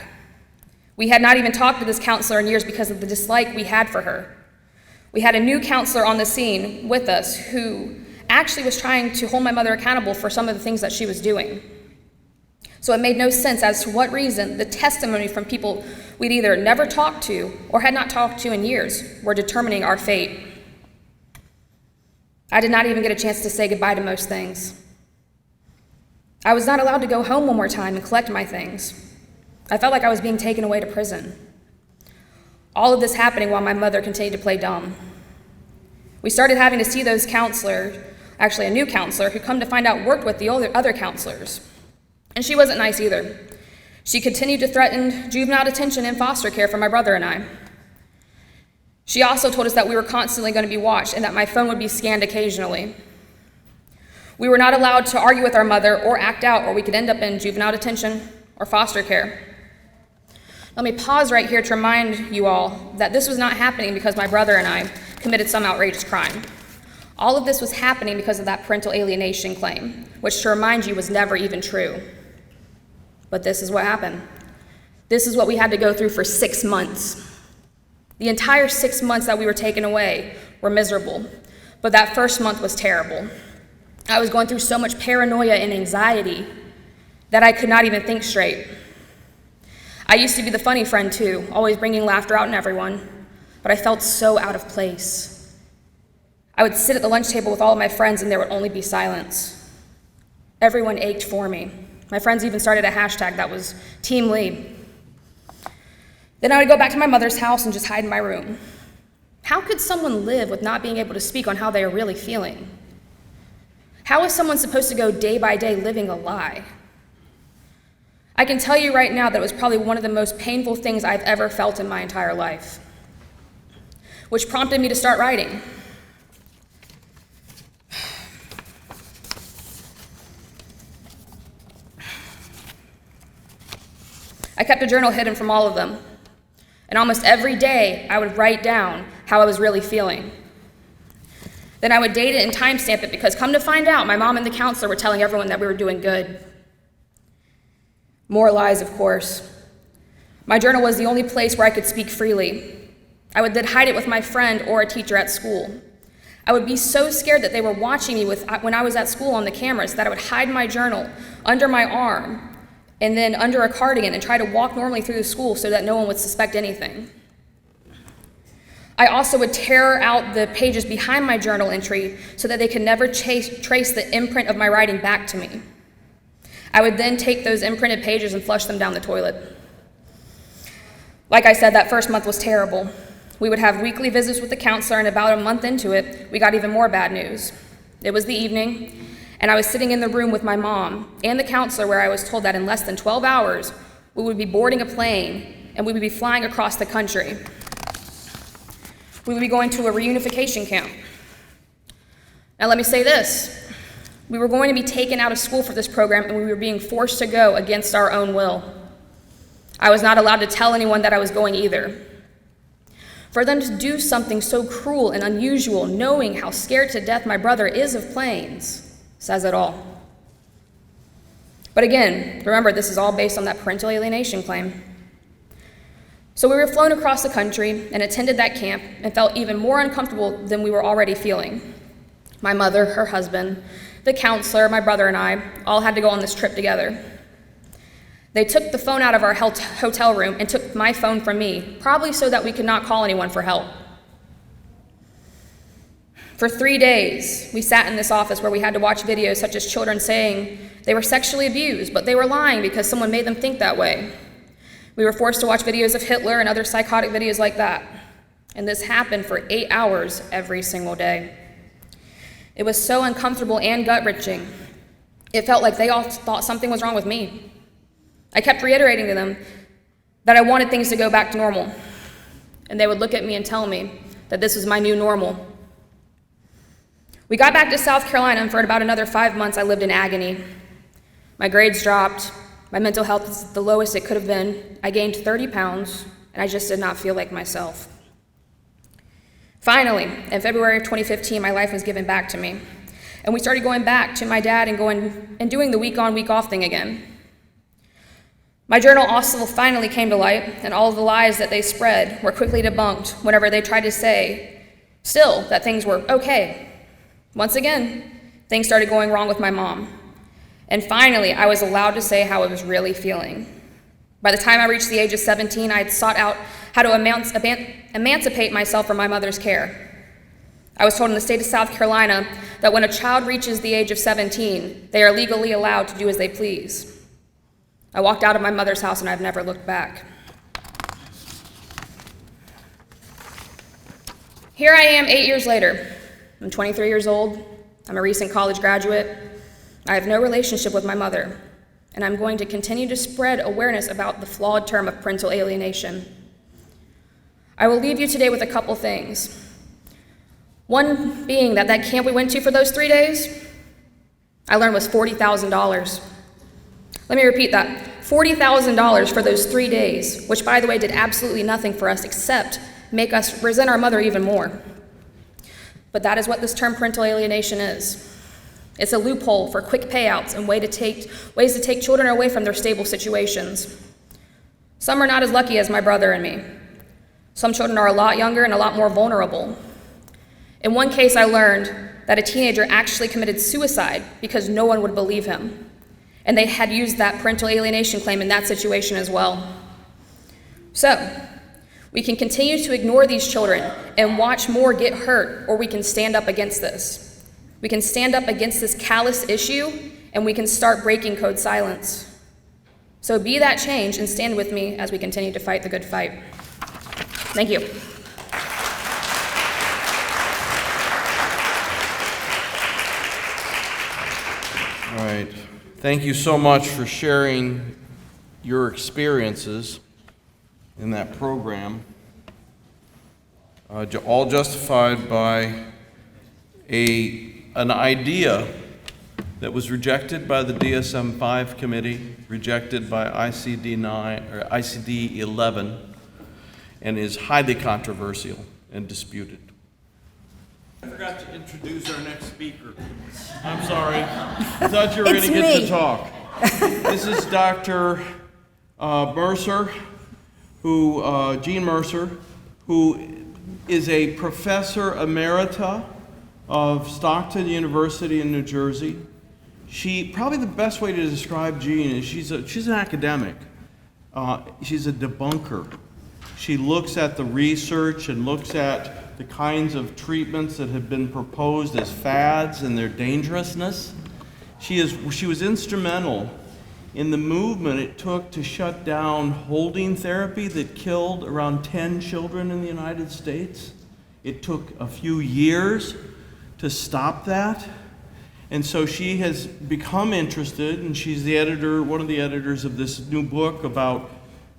We had not even talked to this counselor in years because of the dislike we had for her. We had a new counselor on the scene with us who actually was trying to hold my mother accountable for some of the things that she was doing. So it made no sense as to what reason the testimony from people we'd either never talked to or had not talked to in years were determining our fate. I did not even get a chance to say goodbye to most things. I was not allowed to go home one more time and collect my things. I felt like I was being taken away to prison. All of this happening while my mother continued to play dumb. We started having to see those counselors, actually a new counselor, who come to find out worked with the other counselors. And she wasn't nice either. She continued to threaten juvenile detention and foster care for my brother and I. She also told us that we were constantly going to be watched and that my phone would be scanned occasionally. We were not allowed to argue with our mother or act out, or we could end up in juvenile detention or foster care. Let me pause right here to remind you all that this was not happening because my brother and I committed some outrageous crime. All of this was happening because of that parental alienation claim, which, to remind you, was never even true. But this is what happened. This is what we had to go through for 6 months. The entire 6 months that we were taken away were miserable, but that first month was terrible. I was going through so much paranoia and anxiety that I could not even think straight. I used to be the funny friend too, always bringing laughter out in everyone, but I felt so out of place. I would sit at the lunch table with all of my friends and there would only be silence. Everyone ached for me. My friends even started a hashtag that was Team Lee. Then I would go back to my mother's house and just hide in my room. How could someone live with not being able to speak on how they are really feeling? How is someone supposed to go day by day living a lie? I can tell you right now that it was probably one of the most painful things I've ever felt in my entire life, which prompted me to start writing. I kept a journal hidden from all of them, and almost every day I would write down how I was really feeling. Then I would date it and timestamp it because, come to find out, my mom and the counselor were telling everyone that we were doing good. More lies, of course. My journal was the only place where I could speak freely. I would then hide it with my friend or a teacher at school. I would be so scared that they were watching me when I was at school on the cameras that I would hide my journal under my arm and then under a cardigan and try to walk normally through the school so that no one would suspect anything. I also would tear out the pages behind my journal entry so that they could never trace the imprint of my writing back to me. I would then take those imprinted pages and flush them down the toilet. Like I said, that first month was terrible. We would have weekly visits with the counselor, and about a month into it, we got even more bad news. It was the evening, and I was sitting in the room with my mom and the counselor where I was told that in less than 12 hours, we would be boarding a plane and we would be flying across the country. We would be going to a reunification camp. Now let me say this. We were going to be taken out of school for this program, and we were being forced to go against our own will. I was not allowed to tell anyone that I was going either. For them to do something so cruel and unusual, knowing how scared to death my brother is of planes, says it all. But again, remember, this is all based on that parental alienation claim. So we were flown across the country and attended that camp and felt even more uncomfortable than we were already feeling. My mother, her husband, the counselor, my brother, and I all had to go on this trip together. They took the phone out of our hotel room and took my phone from me, probably so that we could not call anyone for help. For 3 days, we sat in this office where we had to watch videos such as children saying they were sexually abused, but they were lying because someone made them think that way. We were forced to watch videos of Hitler and other psychotic videos like that. And this happened for 8 hours every single day. It was so uncomfortable and gut-wrenching. It felt like they all thought something was wrong with me. I kept reiterating to them that I wanted things to go back to normal. And they would look at me and tell me that this was my new normal. We got back to South Carolina, and for about another 5 months, I lived in agony. My grades dropped. My mental health was the lowest it could have been. I gained 30 pounds, and I just did not feel like myself. Finally, in February of 2015, my life was given back to me. And we started going back to my dad and doing the week-on, week-off thing again. My journal also finally came to light, and all of the lies that they spread were quickly debunked whenever they tried to say, still, that things were okay. Once again, things started going wrong with my mom. And finally, I was allowed to say how I was really feeling. By the time I reached the age of 17, I had sought out how to emancipate myself from my mother's care. I was told in the state of South Carolina that when a child reaches the age of 17, they are legally allowed to do as they please. I walked out of my mother's house and I've never looked back. Here I am 8 years later. I'm 23 years old. I'm a recent college graduate. I have no relationship with my mother, and I'm going to continue to spread awareness about the flawed term of parental alienation. I will leave you today with a couple things. One being that camp we went to for those 3 days, I learned was $40,000. Let me repeat that, $40,000 for those 3 days, which by the way did absolutely nothing for us except make us resent our mother even more. But that is what this term parental alienation is. It's a loophole for quick payouts and ways to take children away from their stable situations. Some are not as lucky as my brother and me. Some children are a lot younger and a lot more vulnerable. In one case, I learned that a teenager actually committed suicide because no one would believe him. and they had used that parental alienation claim in that situation as well. So, we can continue to ignore these children and watch more get hurt, or we can stand up against this. We can stand up against this callous issue, and we can start breaking code silence. So be that change and stand with me as we continue to fight the good fight. Thank you. All right. Thank you so much for sharing your experiences in that program, all justified by an idea that was rejected by the DSM-5 committee, rejected by ICD-9 or ICD-11, and is highly controversial and disputed. I forgot to introduce our next speaker. I'm sorry. I thought you were going to get to talk. This is Dr. Mercer, Jean Mercer, who is a professor emerita of Stockton University in New Jersey. Probably the best way to describe Jean is she's an academic. She's a debunker. She looks at the research and looks at the kinds of treatments that have been proposed as fads and their dangerousness. She was instrumental in the movement it took to shut down holding therapy that killed around 10 children in the United States. It took a few years to stop that. And so she has become interested, and she's the editor, one of the editors of this new book about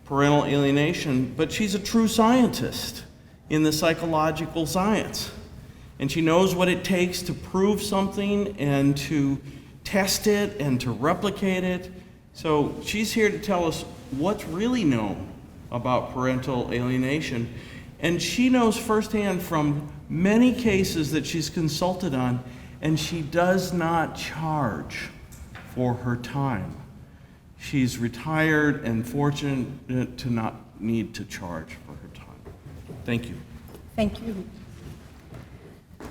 parental alienation, but she's a true scientist in the psychological science. And she knows what it takes to prove something and to test it and to replicate it. So she's here to tell us what's really known about parental alienation. And she knows firsthand from many cases that she's consulted on, and she does not charge for her time. She's retired and fortunate to not need to charge for her time. Thank you. Thank you.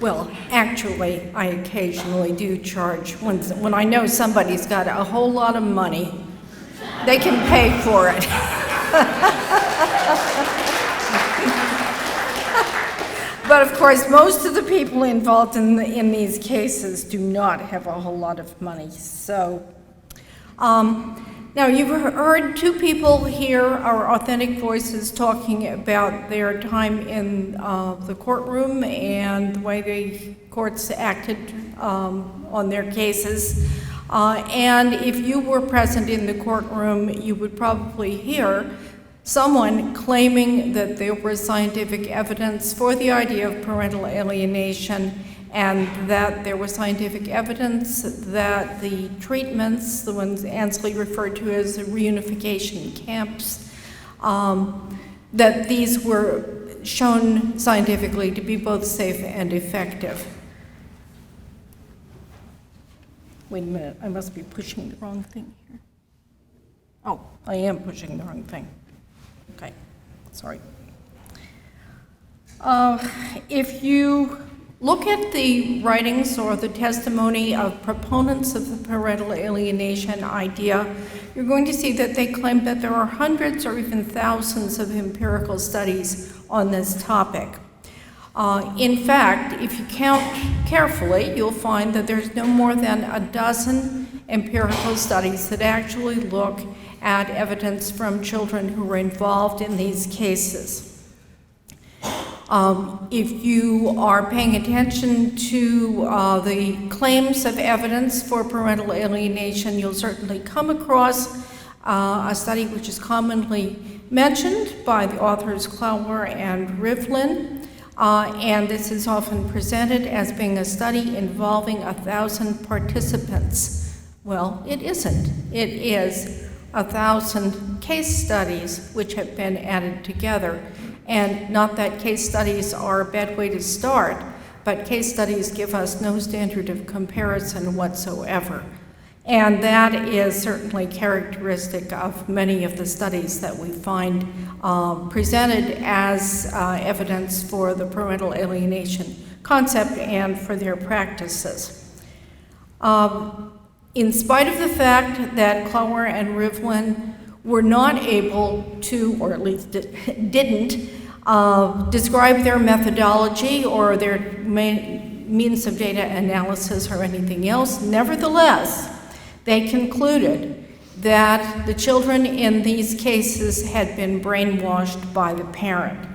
Well, actually, I occasionally do charge. When I know somebody's got a whole lot of money, they can pay for it. But of course, most of the people involved in these cases do not have a whole lot of money. So, now you've heard two people here, our authentic voices, talking about their time in the courtroom and the way the courts acted on their cases. And if you were present in the courtroom, you would probably hear someone claiming that there was scientific evidence for the idea of parental alienation, and that there was scientific evidence that the treatments, the ones Ansley referred to as reunification camps, that these were shown scientifically to be both safe and effective. Wait a minute, I must be pushing the wrong thing here. Oh, I am pushing the wrong thing. Okay, sorry. If you look at the writings or the testimony of proponents of the parental alienation idea, you're going to see that they claim that there are hundreds or even thousands of empirical studies on this topic. In fact, if you count carefully, you'll find that there's no more than a dozen empirical studies that actually look at evidence from children who were involved in these cases. If you are paying attention to the claims of evidence for parental alienation, you'll certainly come across a study which is commonly mentioned by the authors Klauer and Rivlin, and this is often presented as being a study involving 1,000 participants. Well, it isn't. It is 1,000 case studies which have been added together. And not that case studies are a bad way to start, but case studies give us no standard of comparison whatsoever. And that is certainly characteristic of many of the studies that we find presented as evidence for the parental alienation concept and for their practices. In spite of the fact that Clower and Rivlin were not able to, or at least didn't, describe their methodology or their means of data analysis or anything else, nevertheless, they concluded that the children in these cases had been brainwashed by the parent.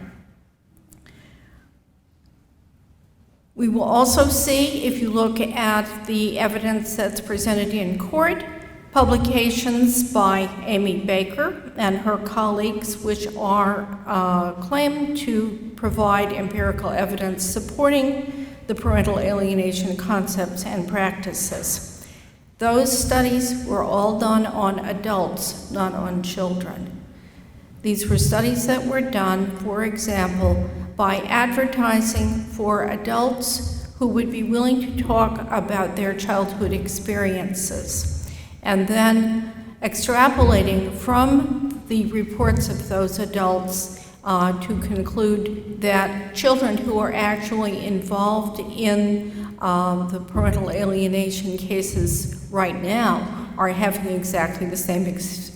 We will also see, if you look at the evidence that's presented in court, publications by Amy Baker and her colleagues, which are claimed to provide empirical evidence supporting the parental alienation concepts and practices. Those studies were all done on adults, not on children. These were studies that were done, for example, by advertising for adults who would be willing to talk about their childhood experiences, and then extrapolating from the reports of those adults to conclude that children who are actually involved in the parental alienation cases right now are having exactly the same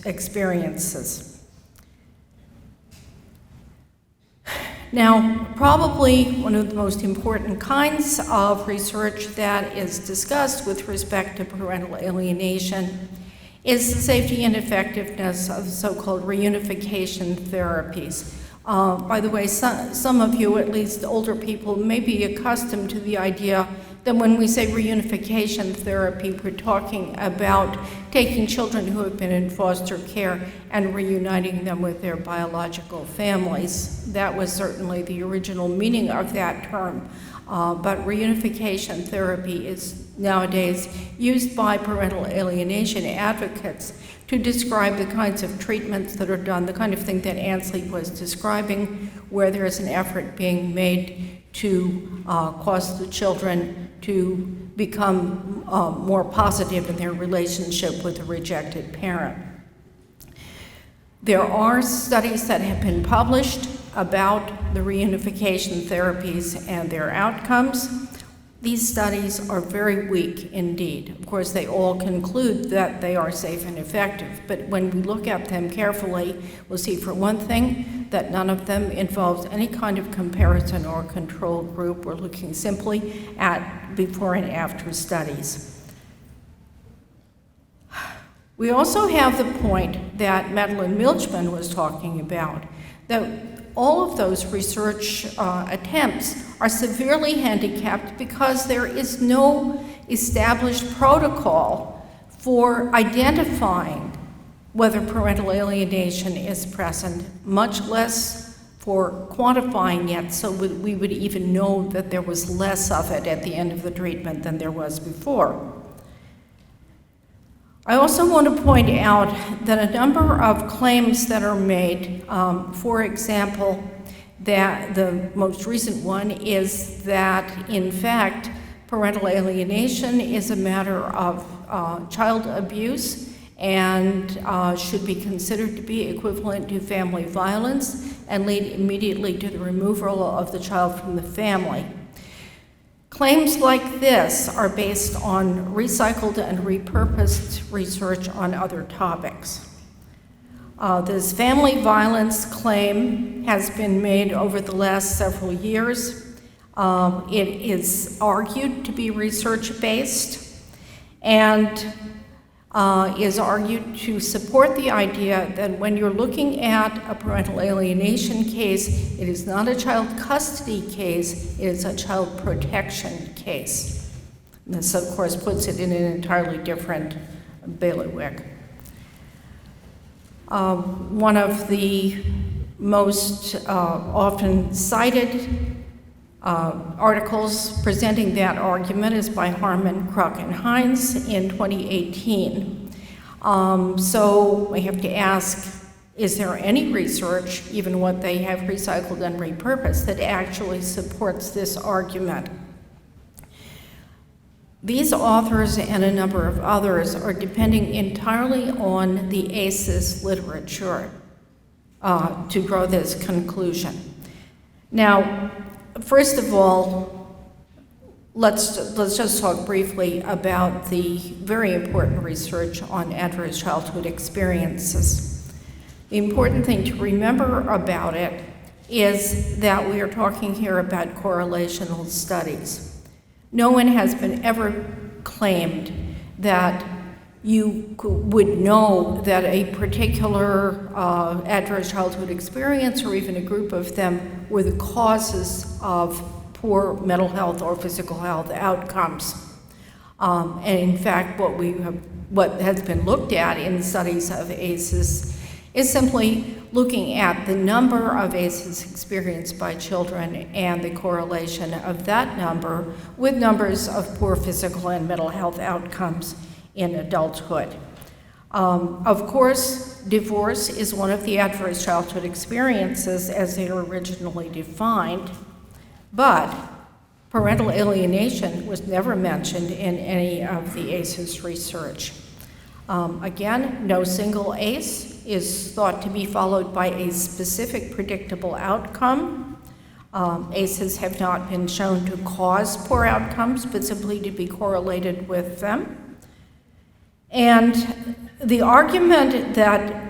experiences. Now, probably one of the most important kinds of research that is discussed with respect to parental alienation is the safety and effectiveness of so-called reunification therapies. By the way, some of you, at least older people, may be accustomed to the idea that when we say reunification therapy, we're talking about taking children who have been in foster care and reuniting them with their biological families. That was certainly the original meaning of that term. But reunification therapy is nowadays used by parental alienation advocates to describe the kinds of treatments that are done, the kind of thing that Ansley was describing, where there is an effort being made to cause the children to become more positive in their relationship with the rejected parent. There are studies that have been published about the reunification therapies and their outcomes. These studies are very weak indeed. Of course, they all conclude that they are safe and effective, but when we look at them carefully, we'll see, for one thing, that none of them involves any kind of comparison or control group. We're looking simply at before and after studies. We also have the point that Madelyn Milchman was talking about, that all of those research attempts are severely handicapped because there is no established protocol for identifying whether parental alienation is present, much less for quantifying it so we would even know that there was less of it at the end of the treatment than there was before. I also want to point out that a number of claims that are made, for example, that the most recent one is that, in fact, parental alienation is a matter of child abuse and should be considered to be equivalent to family violence and lead immediately to the removal of the child from the family. Claims like this are based on recycled and repurposed research on other topics. This family violence claim has been made over the last several years. It is argued to be research-based and is argued to support the idea that when you're looking at a parental alienation case, it is not a child custody case, it is a child protection case. And this, of course, puts it in an entirely different bailiwick. One of the most often cited articles presenting that argument is by Harmon, Kruk, and Hines in 2018. So we have to ask, is there any research, even what they have recycled and repurposed, that actually supports this argument? These authors and a number of others are depending entirely on the ACEs literature to draw this conclusion. Now, first of all, let's just talk briefly about the very important research on adverse childhood experiences. The important thing to remember about it is that we are talking here about correlational studies. No one has been ever claimed that you would know that a particular adverse childhood experience or even a group of them were the causes of poor mental health or physical health outcomes. And in fact, what has been looked at in studies of ACEs is simply looking at the number of ACEs experienced by children and the correlation of that number with numbers of poor physical and mental health outcomes in adulthood. Of course, divorce is one of the adverse childhood experiences as they were originally defined, but parental alienation was never mentioned in any of the ACEs research. Again, no single ACE is thought to be followed by a specific predictable outcome. ACEs have not been shown to cause poor outcomes, but simply to be correlated with them. And the argument that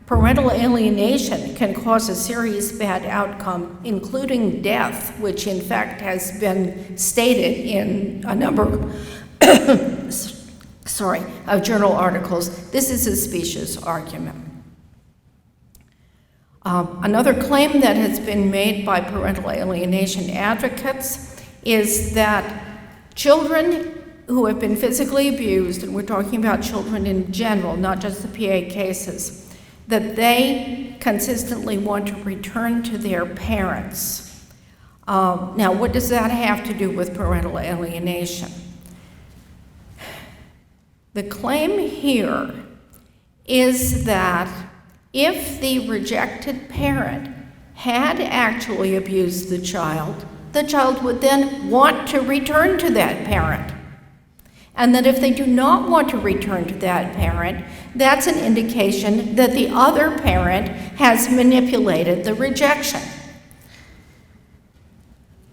parental alienation can cause a serious bad outcome, including death, which in fact has been stated in a number of journal articles, this is a specious argument. Another claim that has been made by parental alienation advocates is that children who have been physically abused, and we're talking about children in general, not just the PA cases, that they consistently want to return to their parents. Now, what does that have to do with parental alienation? The claim here is that if the rejected parent had actually abused the child would then want to return to that parent. And that if they do not want to return to that parent, that's an indication that the other parent has manipulated the rejection.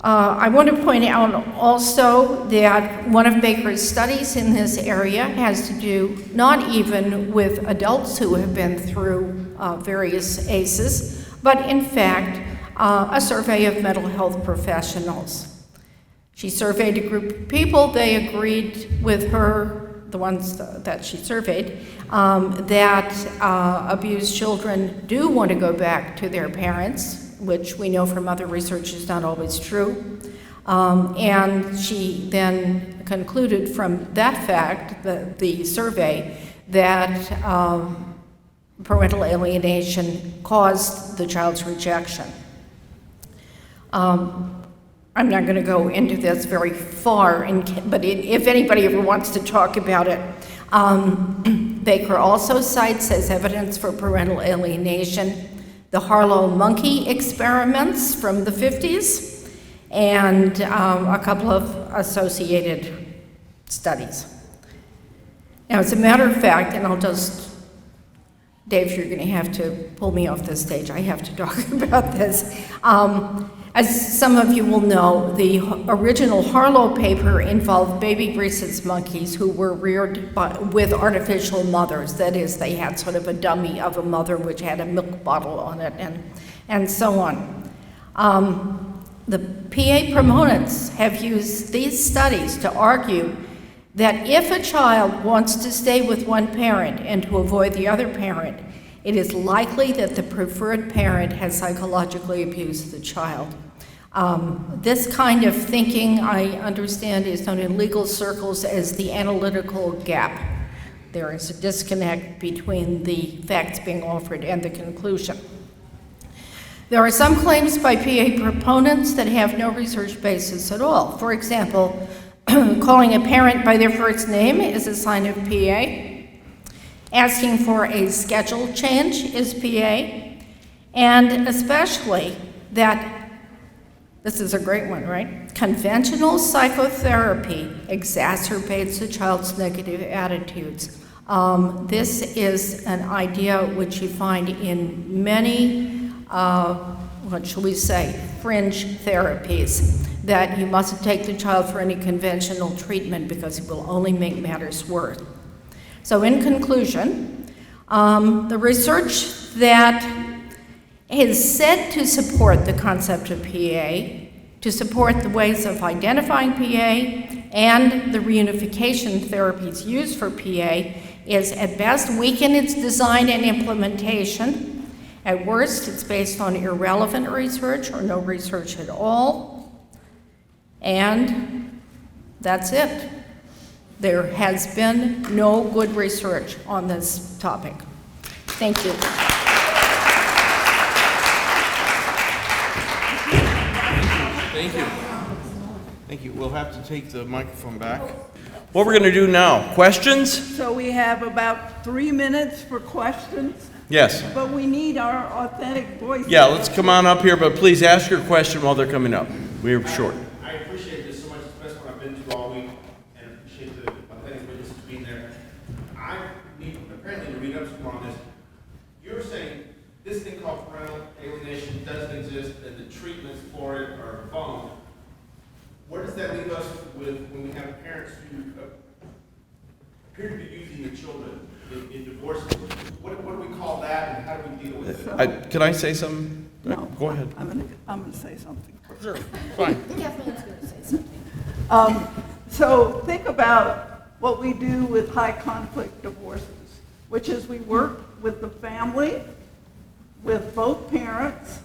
I want to point out also that one of Baker's studies in this area has to do not even with adults who have been through various ACEs, but in fact, a survey of mental health professionals. She surveyed a group of people. They agreed with her, the ones that she surveyed, that abused children do want to go back to their parents, which we know from other research is not always true. And she then concluded from that fact, the survey, that parental alienation caused the child's rejection. I'm not going to go into this very far, but if anybody ever wants to talk about it, Baker also cites as evidence for parental alienation the Harlow monkey experiments from the 50s and a couple of associated studies. Now, as a matter of fact, and Dave, you're going to have to pull me off the stage. I have to talk about this. As some of you will know, the original Harlow paper involved baby rhesus monkeys who were reared with artificial mothers. That is, they had sort of a dummy of a mother which had a milk bottle on it and so on. The PA proponents have used these studies to argue that if a child wants to stay with one parent and to avoid the other parent, it is likely that the preferred parent has psychologically abused the child. This kind of thinking, I understand, is known in legal circles as the analytical gap. There is a disconnect between the facts being offered and the conclusion. There are some claims by PA proponents that have no research basis at all. For example, calling a parent by their first name is a sign of PA. Asking for a schedule change is PA. And especially that, this is a great one, right? Conventional psychotherapy exacerbates the child's negative attitudes. This is an idea which you find in many, what shall we say, fringe therapies. that you mustn't take the child for any conventional treatment because it will only make matters worse. So in conclusion, the research that is said to support the concept of PA, to support the ways of identifying PA, and the reunification therapies used for PA is at best weak in its design and implementation. At worst, it's based on irrelevant research or no research at all. And that's it. There has been no good research on this topic. Thank you. Thank you. Thank you. We'll have to take the microphone back. What we're going to do now, questions? So we have about 3 minutes for questions, Yes. but we need our authentic voices. Yeah, let's come on up here, but please ask your question while they're coming up. We're short. I appreciate this so much. It's the best one I've been to all week, and appreciate the authentic witnesses being there. I need apparently to read up some more on this. You're saying this thing called parental alienation doesn't exist, and the treatments for it are phone. Where does that leave us with when we have parents who appear to be using the children in divorces? What do we call that, and how do we deal with it? Can I say something? No. Go ahead. I'm gonna say something. Sure. Fine. Kathleen's going to say something. So think about what we do with high conflict divorces, which is we work with the family, with both parents,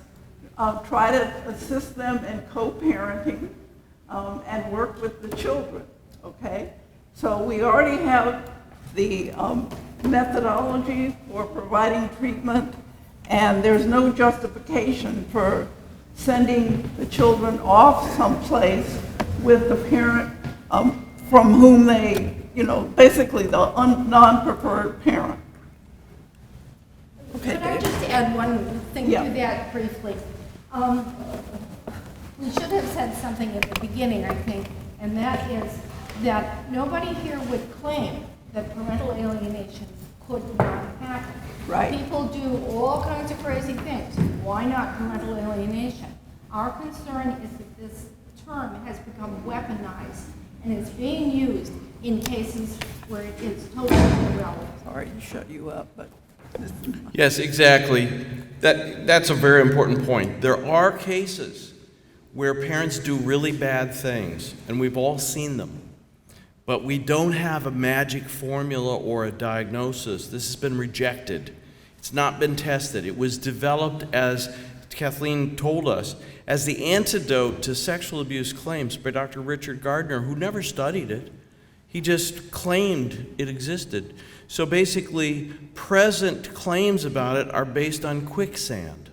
try to assist them in co-parenting, and work with the children, okay? So we already have the methodology for providing treatment, and there's no justification for sending the children off someplace with the parent from whom they, basically the non-preferred parent. Okay, Could I Dave. just add one thing Yeah. to that briefly? We should have said something at the beginning, I think, and that is that nobody here would claim that parental alienation could not happen. Right. People do all kinds of crazy things. Why not parental alienation? Our concern is that this term has become weaponized and is being used in cases where it is totally irrelevant. Sorry to shut you up, but Yes, exactly. That's a very important point. There are cases where parents do really bad things, and we've all seen them. But we don't have a magic formula or a diagnosis. This has been rejected. It's not been tested. It was developed, as Kathleen told us, as the antidote to sexual abuse claims by Dr. Richard Gardner, who never studied it. He just claimed it existed. So basically, present claims about it are based on quicksand.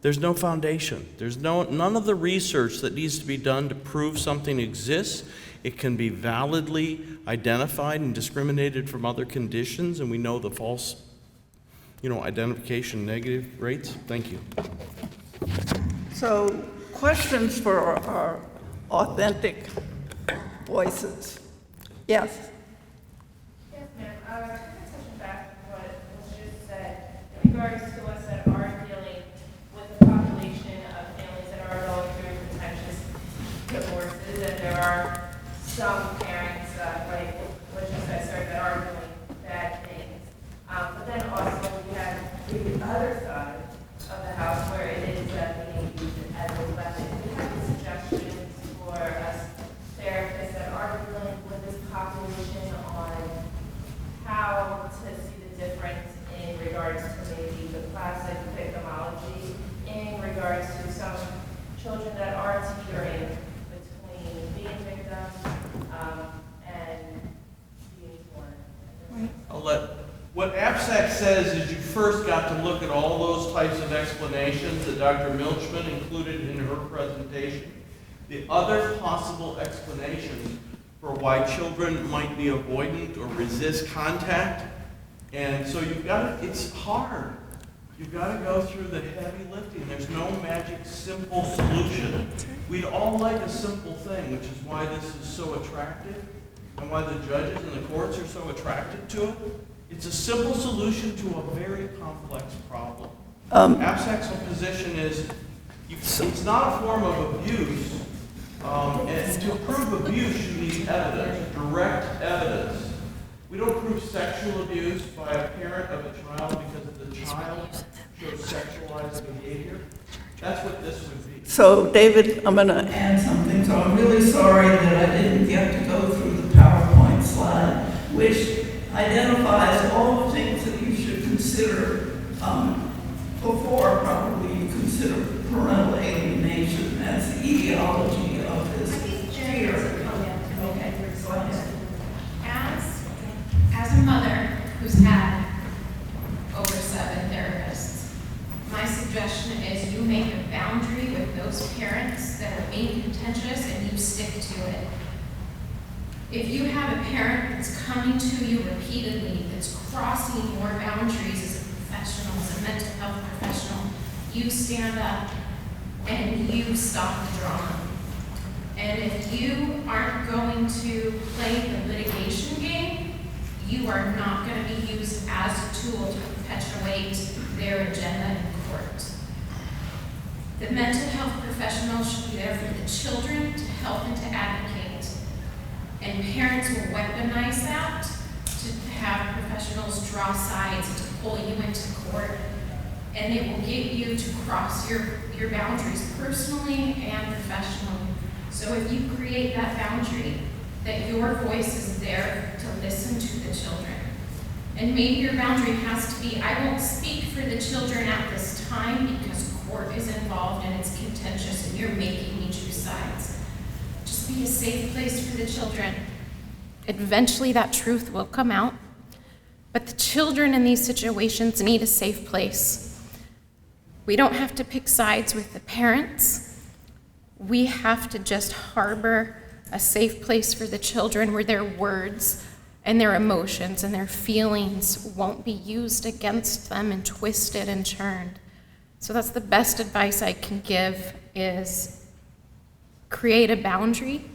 There's no foundation. There's none of the research that needs to be done to prove something exists. It can be validly identified and discriminated from other conditions, and we know the false, identification negative rates. Thank you. so questions for our authentic voices. Yes. Yes, ma'am. Kind of touching back on what was just said in regards to us that are dealing with the population of families that are going through contentious divorces, and there are some parents, like what you said, sir, that are doing bad things. But then also we have the other side of the house where it is being used as a weapon. Do you have any suggestions for us therapists that are dealing with this population on how to see the difference in regards to maybe the classic victimology, in regards to some children that are teetering between being victims and being born? What APSAC says is you first got to look at all those types of explanations that Dr. Milchman included in her presentation. The other possible explanations for why children might be avoidant or resist contact. And so it's hard. You've got to go through the heavy lifting. There's no magic, simple solution. We'd all like a simple thing, which is why this is so attractive and why the judges and the courts are so attracted to it. It's a simple solution to a very complex problem. APSAC's position is it's not a form of abuse And to prove abuse, you need evidence, direct evidence. We don't prove sexual abuse by a parent of a child because the child shows sexualized behavior. That's what this would be. So, David, I'm going to add something. So I'm really sorry that I didn't get to go through the PowerPoint slide, which identifies all the things that you should consider before probably you consider parental alienation. That's the etiology of this. Okay, go ahead. As a mother who's had over 7 therapists, my suggestion is you make a boundary with those parents that are being contentious and you stick to it. If you have a parent that's coming to you repeatedly, that's crossing your boundaries as a professional, as a mental health professional, you stand up and you stop the drama. And if you aren't going to play the litigation game, you are not going to be used as a tool to perpetuate their agenda in court. The mental health professional should be there for the children to help and to advocate. And parents will weaponize that to have professionals draw sides and to pull you into court. And it will get you to cross your boundaries personally and professionally. So if you create that boundary, that your voice is there to listen to the children. And maybe your boundary has to be, I won't speak for the children at this time because court is involved and it's contentious and you're making me choose sides. Just be a safe place for the children. Eventually that truth will come out, but the children in these situations need a safe place. We don't have to pick sides with the parents. We have to just harbor a safe place for the children where their words and their emotions and their feelings won't be used against them and twisted and churned. So that's the best advice I can give, is create a boundary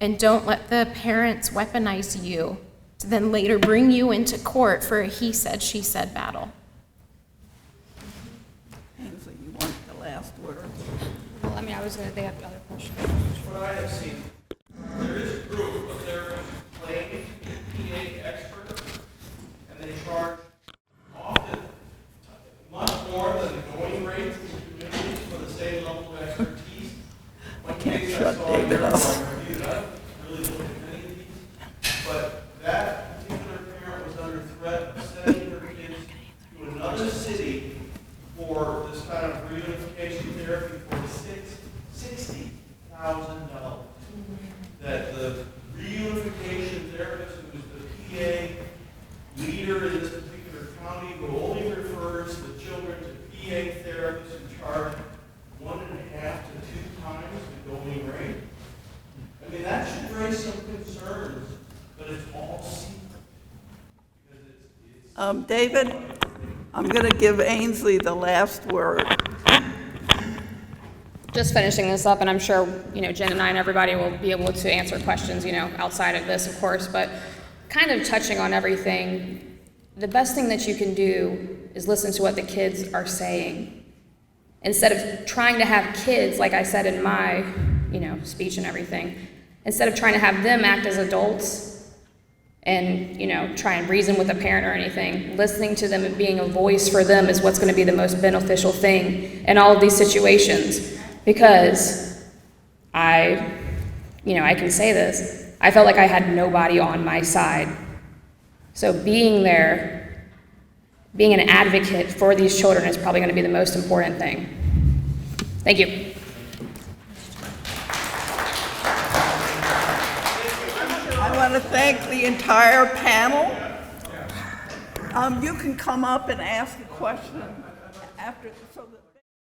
and don't let the parents weaponize you to then later bring you into court for a he said, she said battle. Ainsley, you want the last word? Well, I mean, they have other questions. What I have seen, there is a group of therapists claim PA experts, and they charge often much more than the going rates in the community for the same level of expertise. One case I shut saw in David there, up. I reviewed, I haven't really looked at many of these, but that particular parent was under threat of sending her kids to another city for this kind of reunification therapy for $60,000. That the reunification therapist, who is the PA leader in this particular county, who only refers the children to PA therapists who charge 1.5 to 2 times the going rate. I mean, that should raise some concerns, but it's all secret. Because David, I'm going to give Ainsley the last word. Just finishing this up, and I'm sure, Jen and I and everybody will be able to answer questions, outside of this, of course, but kind of touching on everything, the best thing that you can do is listen to what the kids are saying. Instead of trying to have kids, like I said in my, speech and everything, instead of trying to have them act as adults and, try and reason with a parent or anything, listening to them and being a voice for them is what's going to be the most beneficial thing in all of these situations. Because I can say this, I felt like I had nobody on my side. So being there, being an advocate for these children is probably going to be the most important thing. Thank you. I want to thank the entire panel. You can come up and ask a question after, so that